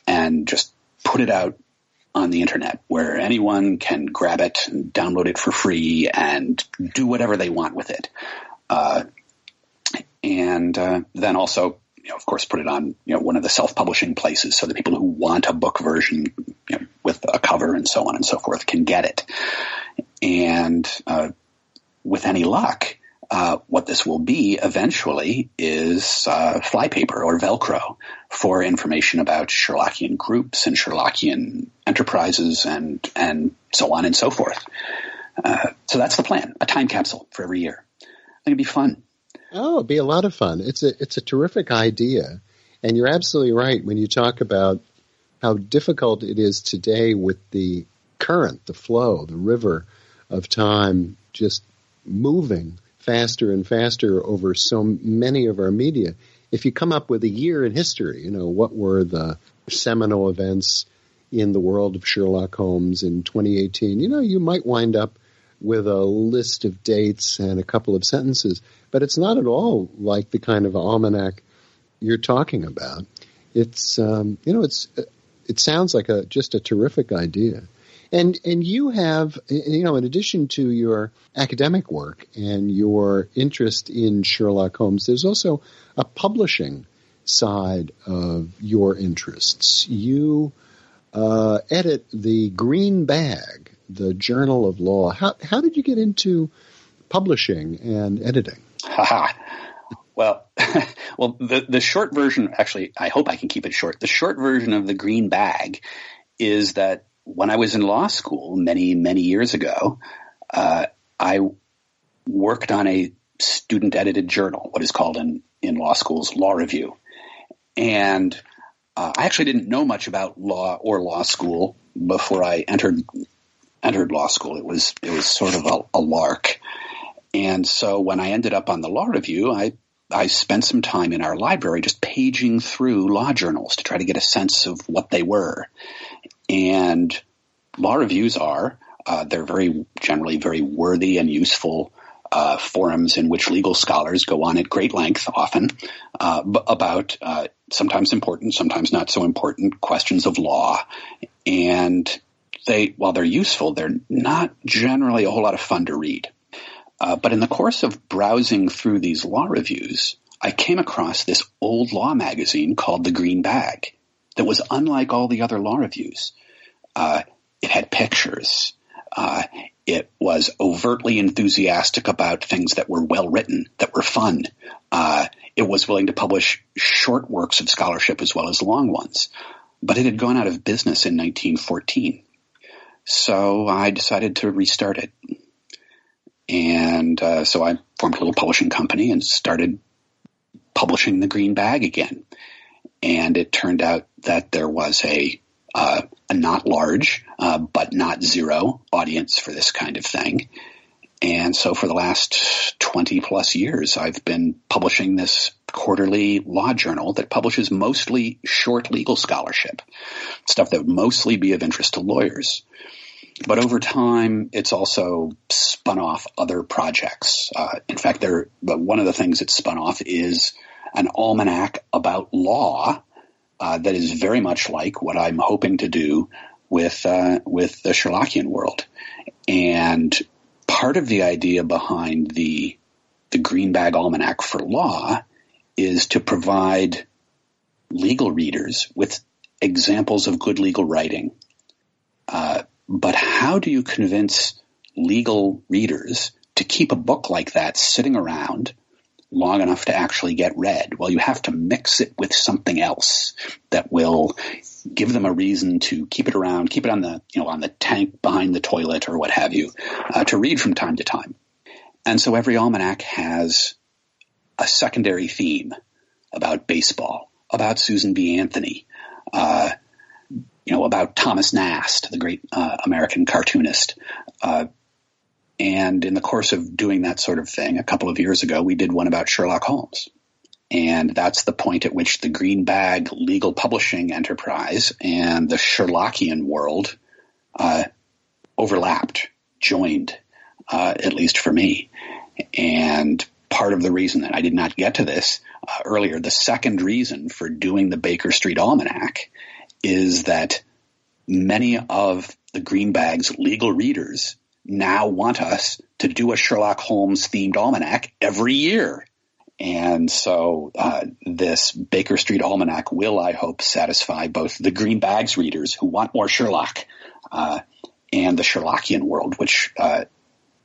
and just put it out on the internet where anyone can grab it and download it for free and do whatever they want with it. And then also, of course, put it on, one of the self-publishing places so that people who want a book version, with a cover and so on and so forth can get it. And with any luck, what this will be eventually is flypaper or Velcro for information about Sherlockian groups and Sherlockian enterprises and so on and so forth. So that's the plan, a time capsule for every year. I think it'd be fun. Oh, it'd be a lot of fun. It's a terrific idea. And you're absolutely right when you talk about how difficult it is today with the current, the flow, the river of time just moving faster and faster over so many of our media. If you come up with a year in history, what were the seminal events in the world of Sherlock Holmes in 2018, you might wind up with a list of dates and a couple of sentences, but it's not at all like the kind of almanac you're talking about. It's, it sounds like just a terrific idea. And you have, in addition to your academic work and your interest in Sherlock Holmes, there's also a publishing side of your interests. You edit the Green Bag, the Journal of Law. How did you get into publishing and editing? Well, the short version, actually, I hope I can keep it short. The short version of the Green Bag is that when I was in law school many, many years ago, I worked on a student-edited journal, what is called in law schools Law Review. And I actually didn't know much about law or law school before I entered law school. It was sort of a lark. And so when I ended up on the Law Review, I spent some time in our library just paging through law journals to try to get a sense of what they were. And law reviews they're generally very worthy and useful forums in which legal scholars go on at great length often about sometimes important, sometimes not so important questions of law. And while they're useful, they're not generally a whole lot of fun to read. But in the course of browsing through these law reviews, I came across this old law magazine called The Green Bag that was unlike all the other law reviews. It had pictures. It was overtly enthusiastic about things that were well written, that were fun. It was willing to publish short works of scholarship as well as long ones. But it had gone out of business in 1914. So I decided to restart it. And so I formed a little publishing company and started publishing The Green Bag again. And it turned out that there was a not large, but not zero audience for this kind of thing. And so for the last 20 plus years, I've been publishing this quarterly law journal that publishes mostly short legal scholarship, stuff that would mostly be of interest to lawyers. But over time, it's also spun off other projects. In fact, one of the things it's spun off is an almanac about law that is very much like what I'm hoping to do with the Sherlockian world. And part of the idea behind the Green Bag Almanac for Law is to provide legal readers with examples of good legal writing. But how do you convince legal readers to keep a book like that sitting around long enough to actually get read? Well, you have to mix it with something else that will give them a reason to keep it around, keep it on the tank behind the toilet or what have you, to read from time to time. And so every almanac has a secondary theme about baseball, about Susan B. Anthony, about Thomas Nast, the great American cartoonist. And in the course of doing that sort of thing, a couple of years ago, we did one about Sherlock Holmes. And that's the point at which the Green Bag legal publishing enterprise and the Sherlockian world overlapped, joined, at least for me. And part of the reason that I did not get to this earlier, the second reason for doing the Baker Street Almanac is that many of the Green Bag's legal readers now want us to do a Sherlock Holmes themed almanac every year. And so this Baker Street Almanac will, I hope, satisfy both the Green Bag's readers who want more Sherlock and the Sherlockian world, which I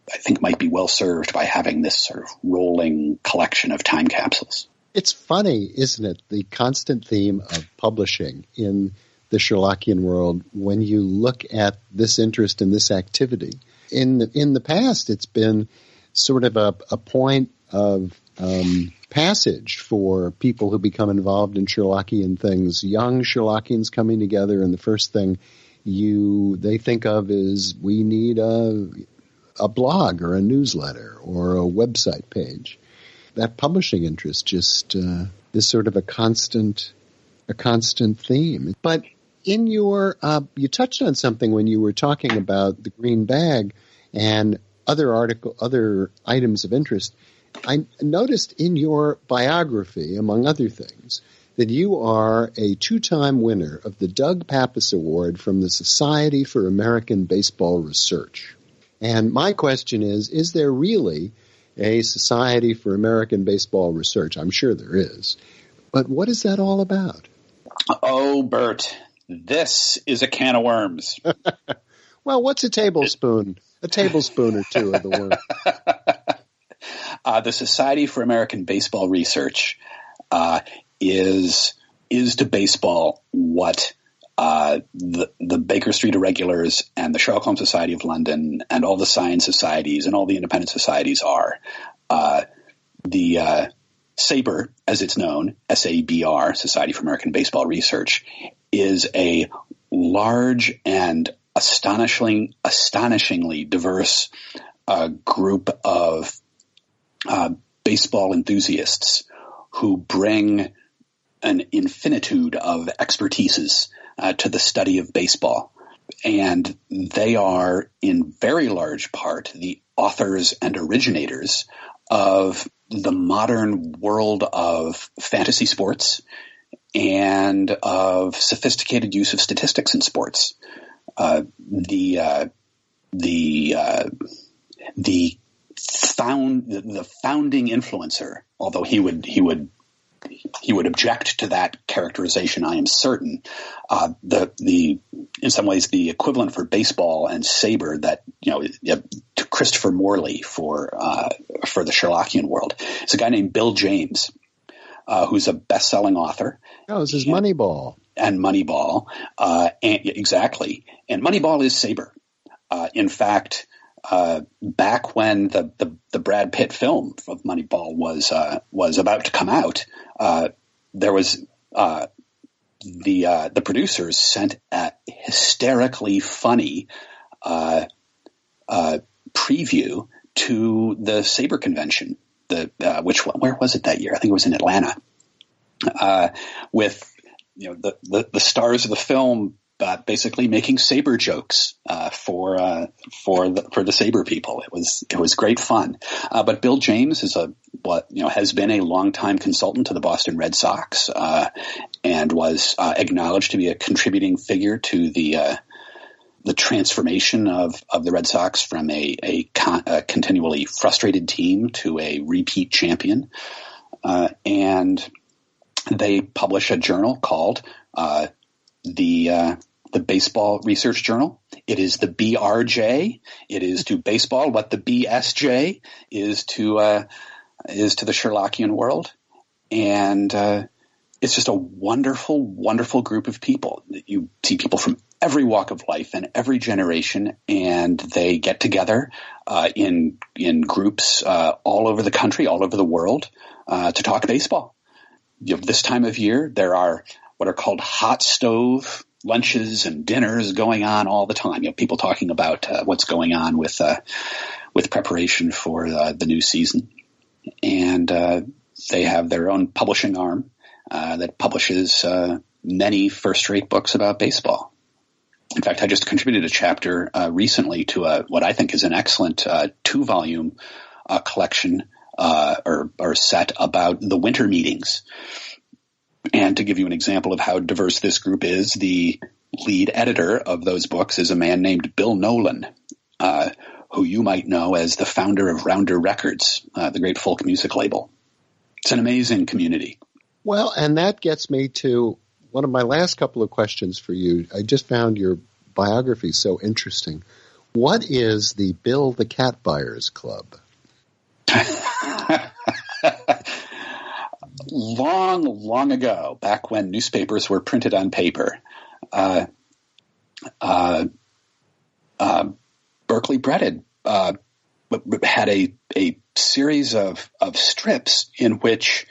think might be well served by having this sort of rolling collection of time capsules. It's funny, isn't it, the constant theme of publishing in the Sherlockian world when you look at this interest in this activity. In the past, it's been sort of a point of passage for people who become involved in Sherlockian things, young Sherlockians coming together, and the first thing they think of is we need a blog or a newsletter or a website page. That publishing interest just is sort of a constant theme. But in your you touched on something when you were talking about the Green Bag and other items of interest. I noticed in your biography, among other things, that you are a 2-time winner of the Doug Pappas Award from the Society for American Baseball Research. And my question is there really a Society for American Baseball Research? I'm sure there is. But what is that all about? Oh, Bert, this is a can of worms. Well, what's a tablespoon? A tablespoon or two of the worm. The Society for American Baseball Research is to baseball what the Baker Street Irregulars and the Sherlock Holmes Society of London and all the science societies and all the independent societies are. The SABR, as it's known, SABR, Society for American Baseball Research, is a large and astonishingly diverse group of baseball enthusiasts who bring an infinitude of expertises to the study of baseball. And they are, in very large part, the authors and originators of the modern world of fantasy sports and of sophisticated use of statistics in sports. The founding influencer, although he would object to that characterization, I am certain. In some ways, the equivalent for baseball and SABR that to Christopher Morley for the Sherlockian world is a guy named Bill James, who's a best-selling author. Oh, this is Moneyball. And Moneyball, exactly. And Moneyball is SABR. In fact, back when the Brad Pitt film of Moneyball was about to come out, there was the producers sent a hysterically funny preview to the SABR convention where was it that year? I think it was in Atlanta, with the stars of the film basically making saber jokes for the saber people. It was great fun. But Bill James is has been a longtime consultant to the Boston Red Sox and was acknowledged to be a contributing figure to the transformation of the Red Sox from a continually frustrated team to a repeat champion. And they publish a journal called the Baseball Research Journal. It is the BRJ. It is to baseball what the BSJ is to the Sherlockian world. And it's just a wonderful, wonderful group of people. You see people from every walk of life and every generation, and they get together in groups all over the country, all over the world, to talk baseball. This time of year, there are what are called hot stove lunches and dinners going on all the time. People talking about what's going on with preparation for the new season, and they have their own publishing arm that publishes many first-rate books about baseball. In fact, I just contributed a chapter recently to what I think is an excellent 2-volume collection or set about the winter meetings. And to give you an example of how diverse this group is, the lead editor of those books is a man named Bill Nolan, who you might know as the founder of Rounder Records, the great folk music label. It's an amazing community. Well, and that gets me to one of my last couple of questions for you. I just found your biography so interesting. What is the Bill the Cat Buyers Club? Long ago, back when newspapers were printed on paper, Berkeley Breaded had a series of strips in which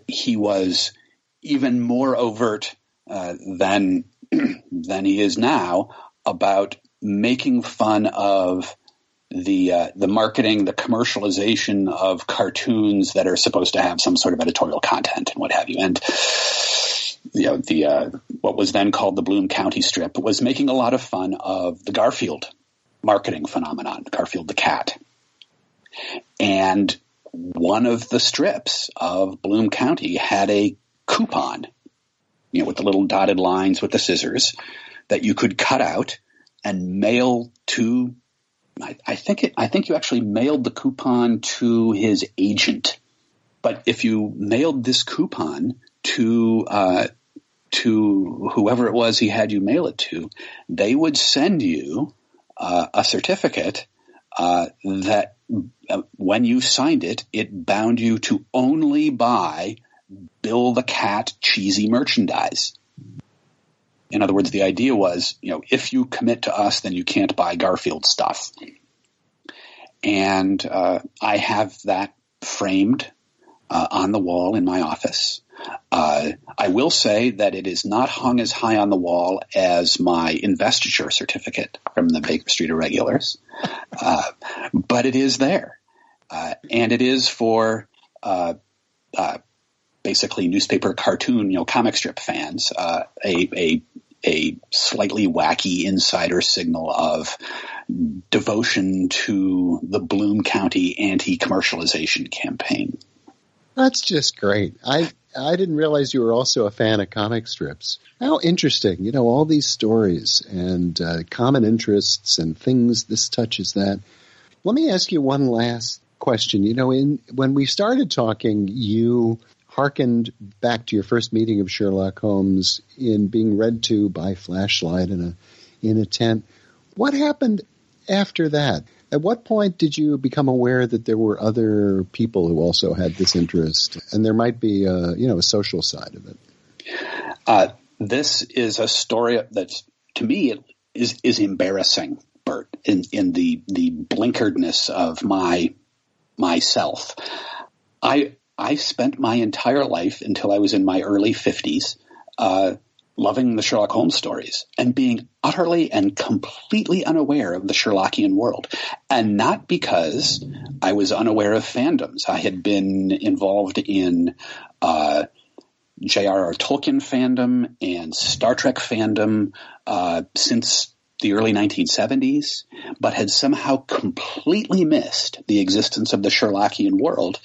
he was even more overt than he is now about making fun of the marketing, the commercialization of cartoons that are supposed to have some sort of editorial content and what have you. And what was then called the Bloom County strip was making a lot of fun of the Garfield marketing phenomenon, Garfield the cat. And one of the strips of Bloom County had a coupon, with the little dotted lines with the scissors that you could cut out and mail to. I think you actually mailed the coupon to his agent, but if you mailed this coupon to whoever it was he had you mail it to, they would send you a certificate that when you signed it, it bound you to only buy Bill the Cat cheesy merchandise. In other words, the idea was, if you commit to us, then you can't buy Garfield stuff. And I have that framed on the wall in my office. I will say that it is not hung as high on the wall as my investiture certificate from the Baker Street Irregulars, but it is there. And it is for basically newspaper cartoon, comic strip fans, a slightly wacky insider signal of devotion to the Bloom County anti-commercialization campaign. That's just great. I didn't realize you were also a fan of comic strips. How interesting, all these stories and common interests and things, this touches that. Let me ask you one last question. When we started talking, you hearkened back to your first meeting of Sherlock Holmes in being read to by flashlight in a tent. What happened after that? At what point did you become aware that there were other people who also had this interest, and there might be a social side of it? This is a story that, to me, is embarrassing, Bert, in the blinkeredness of myself. I spent my entire life until I was in my early 50s loving the Sherlock Holmes stories and being utterly and completely unaware of the Sherlockian world. And not because I was unaware of fandoms. I had been involved in J.R.R. Tolkien fandom and Star Trek fandom since the early 1970s, but had somehow completely missed the existence of the Sherlockian world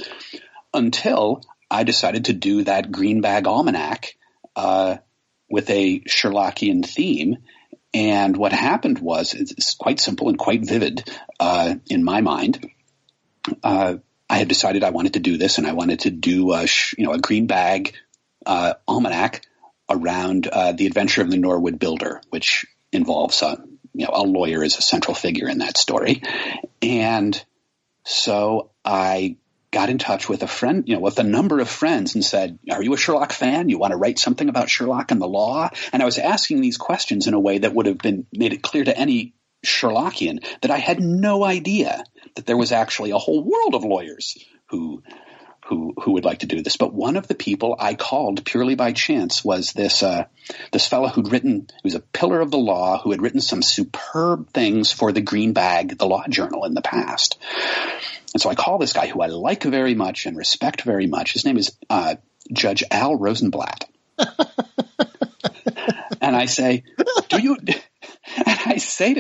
until I decided to do that Green Bag Almanac with a Sherlockian theme. And what happened was, it's quite simple and quite vivid in my mind. I had decided I wanted to do this, and I wanted to do a Green Bag Almanac around the adventure of the Norwood Builder, which involves a lawyer as a central figure in that story. And so I got in touch with a friend, with a number of friends, and said, "Are you a Sherlock fan? You want to write something about Sherlock and the law?" And I was asking these questions in a way that would have made it clear to any Sherlockian that I had no idea that there was actually a whole world of lawyers who would like to do this. But one of the people I called purely by chance was this fellow who was a pillar of the law, who had written some superb things for the Green Bag, the law journal, in the past. And so I call this guy, who I like very much and respect very much. His name is Judge Al Rosenblatt. And I say, to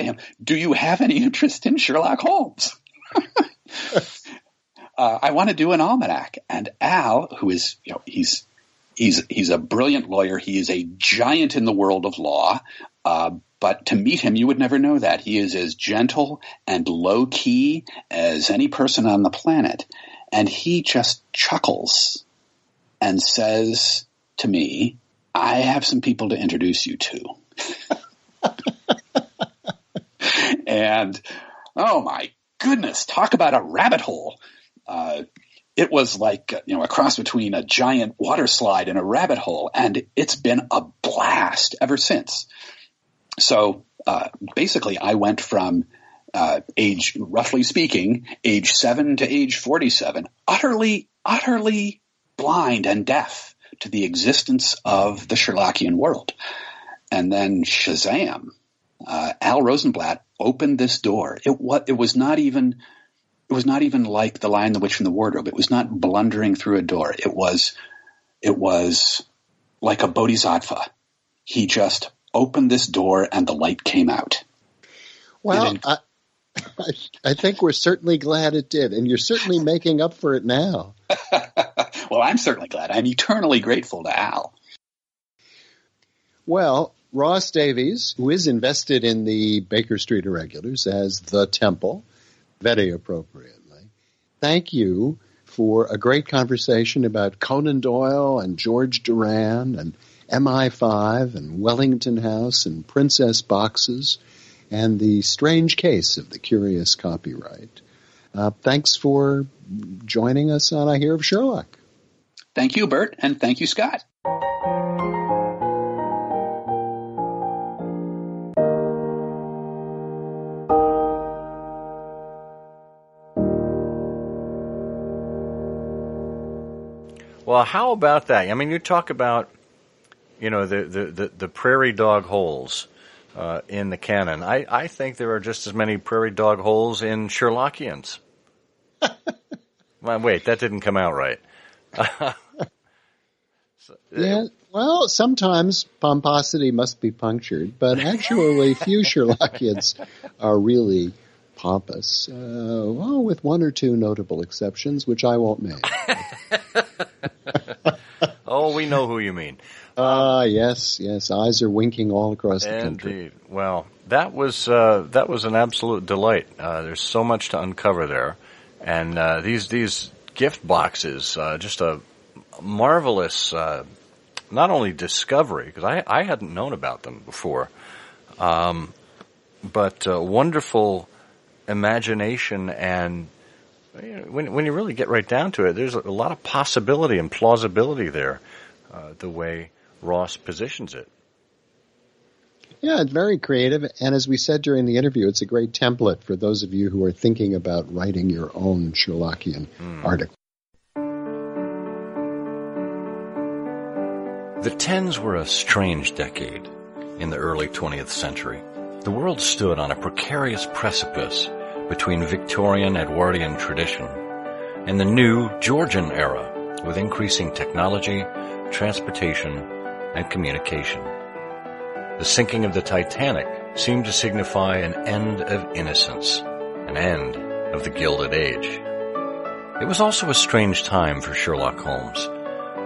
him, "Do you have any interest in Sherlock Holmes?" I want to do an almanac. And Al, who is, he's a brilliant lawyer. He is a giant in the world of law. But to meet him, you would never know that. He is as gentle and low key as any person on the planet. And he just chuckles and says to me, "I have some people to introduce you to." And, oh my goodness, talk about a rabbit hole. It was like, a cross between a giant water slide and a rabbit hole. And it's been a blast ever since. So basically, I went from roughly speaking, age 7 to age 47, utterly blind and deaf to the existence of the Sherlockian world. And then Shazam, Al Rosenblatt opened this door. It was not even like The Lion, the Witch, and the Wardrobe. It was not blundering through a door. It was like a bodhisattva. He just opened this door and the light came out. Well, I think we're certainly glad it did, and you're certainly making up for it now. Well, I'm certainly glad. I'm eternally grateful to Al. Well, Ross Davies, who is invested in the Baker Street Irregulars as the Temple, very appropriately, thank you for a great conversation about Conan Doyle and George Doran and MI5 and Wellington House and Princess Boxes and the strange case of the curious copyright. Thanks for joining us on I Hear of Sherlock. Thank you, Bert, and thank you, Scott. Well, how about that? I mean, you talk about, the prairie dog holes in the canon. I think there are just as many prairie dog holes in Sherlockians. Well, wait, that didn't come out right. Yeah, well, sometimes pomposity must be punctured, but actually few Sherlockians are really pompous. With one or two notable exceptions, which I won't name. Oh, we know who you mean. Yes. Eyes are winking all across the country. Indeed. Well, that was an absolute delight. There's so much to uncover there, and these gift boxes, just a marvelous, not only discovery, because I hadn't known about them before, but wonderful imagination, and when you really get right down to it, there's a lot of possibility and plausibility there, the way Ross positions it. Yeah, it's very creative, and as we said during the interview, it's a great template for those of you who are thinking about writing your own Sherlockian article. The tens were a strange decade in the early 20th century. The world stood on a precarious precipice between Victorian Edwardian tradition and the new Georgian era with increasing technology, transportation, and communication. The sinking of the Titanic seemed to signify an end of innocence, an end of the Gilded Age. It was also a strange time for Sherlock Holmes.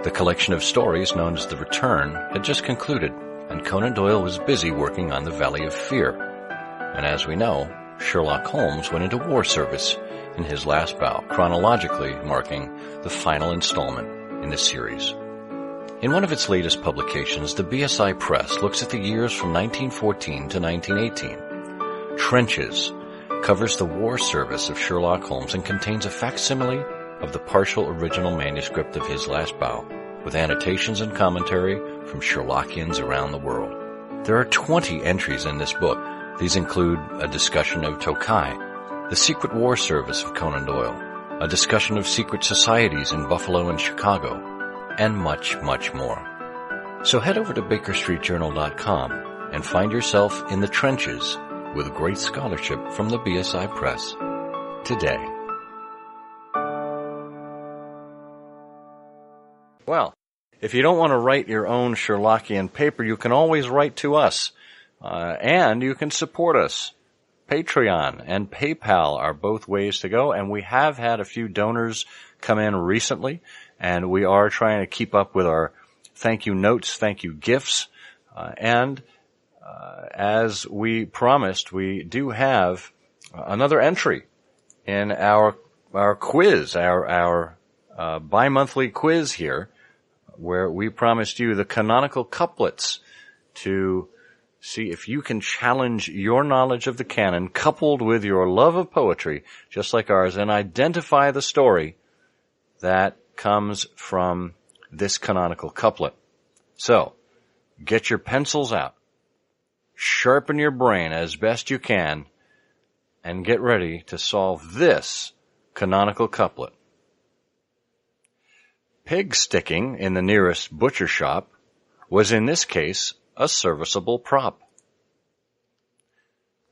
The collection of stories known as The Return had just concluded, and Conan Doyle was busy working on the Valley of Fear. And as we know, Sherlock Holmes went into war service in his last bout, chronologically marking the final installment in the series. In one of its latest publications, the BSI Press looks at the years from 1914 to 1918. Trenches covers the war service of Sherlock Holmes and contains a facsimile of the partial original manuscript of his last bout, with annotations and commentary from Sherlockians around the world. There are 20 entries in this book. These include a discussion of Tokai, the secret war service of Conan Doyle, a discussion of secret societies in Buffalo and Chicago, and much, much more. So head over to BakerStreetJournal.com and find yourself in the trenches with great scholarship from the BSI Press today. Well, if you don't want to write your own Sherlockian paper, you can always write to us, and you can support us. Patreon and PayPal are both ways to go, and we have had a few donors come in recently, and we are trying to keep up with our thank you notes, thank you gifts, and as we promised, we do have another entry in our quiz, our bi-monthly quiz here, where we promised you the canonical couplets to see if you can challenge your knowledge of the canon coupled with your love of poetry, just like ours, and identify the story that comes from this canonical couplet. So, get your pencils out, sharpen your brain as best you can, and get ready to solve this canonical couplet. Pig sticking in the nearest butcher shop was in this case a serviceable prop.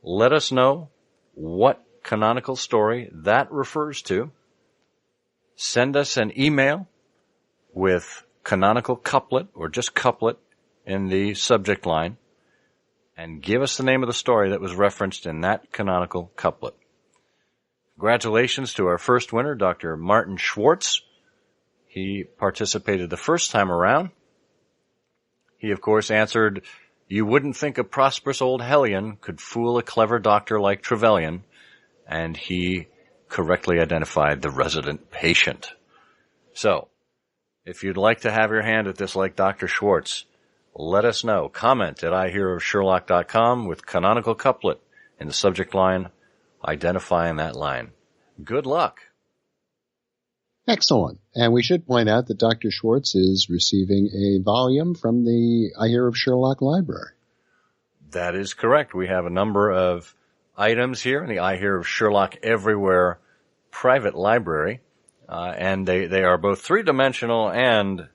Let us know what canonical story that refers to. Send us an email with canonical couplet or just couplet in the subject line and give us the name of the story that was referenced in that canonical couplet. Congratulations to our first winner, Dr. Martin Schwartz. He participated the first time around. He, of course, answered, "You wouldn't think a prosperous old hellion could fool a clever doctor like Trevelyan," and he correctly identified the resident patient. So, if you'd like to have your hand at this like Dr. Schwartz, let us know. Comment at ihearofsherlock.com with canonical couplet in the subject line, identifying that line. Good luck. Excellent. And we should point out that Dr. Schwartz is receiving a volume from the I Hear of Sherlock Library. That is correct. We have a number of items here in the I Hear of Sherlock Everywhere private library, and they are both three-dimensional and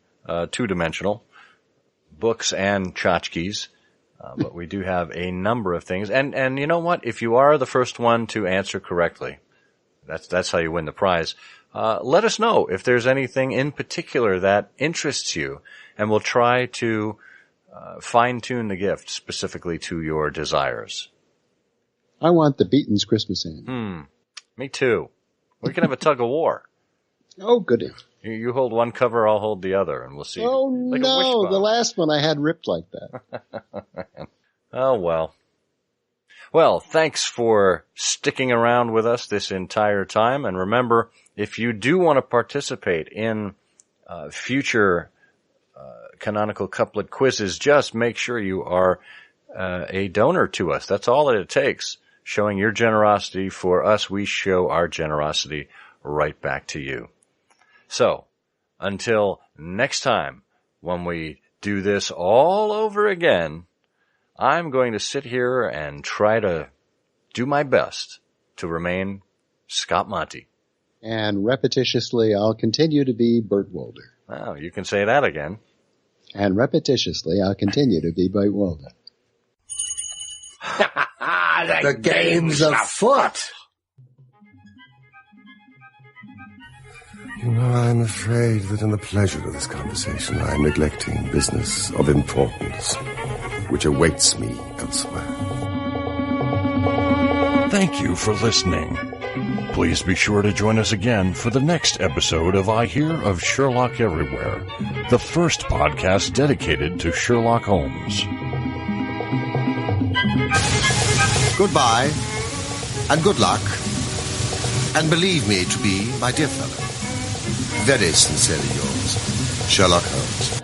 two-dimensional, books and tchotchkes, but we do have a number of things. And you know what? If you are the first one to answer correctly, that's how you win the prize. Let us know if there's anything in particular that interests you, and we'll try to fine-tune the gift specifically to your desires. I want the Beaton's Christmas End. Me too. We can have a tug of war. Oh, goody. You hold one cover, I'll hold the other, and we'll see. Oh, like no, the last one I had ripped like that. Oh, well. Well, thanks for sticking around with us this entire time. And remember, if you do want to participate in future canonical couplet quizzes, just make sure you are a donor to us. That's all that it takes. Showing your generosity for us, we show our generosity right back to you. So, until next time, when we do this all over again, I'm going to sit here and try to do my best to remain Scott Monty. And repetitiously, I'll continue to be Bert Wolder. Wow, you can say that again. And repetitiously, I'll continue to be Bert Wolder. The game's afoot. You know, I'm afraid that in the pleasure of this conversation, I'm neglecting business of importance, which awaits me elsewhere. Thank you for listening. Please be sure to join us again for the next episode of I Hear of Sherlock Everywhere, the first podcast dedicated to Sherlock Holmes. Goodbye, and good luck, and believe me to be, my dear fellow, very sincerely yours, Sherlock Holmes.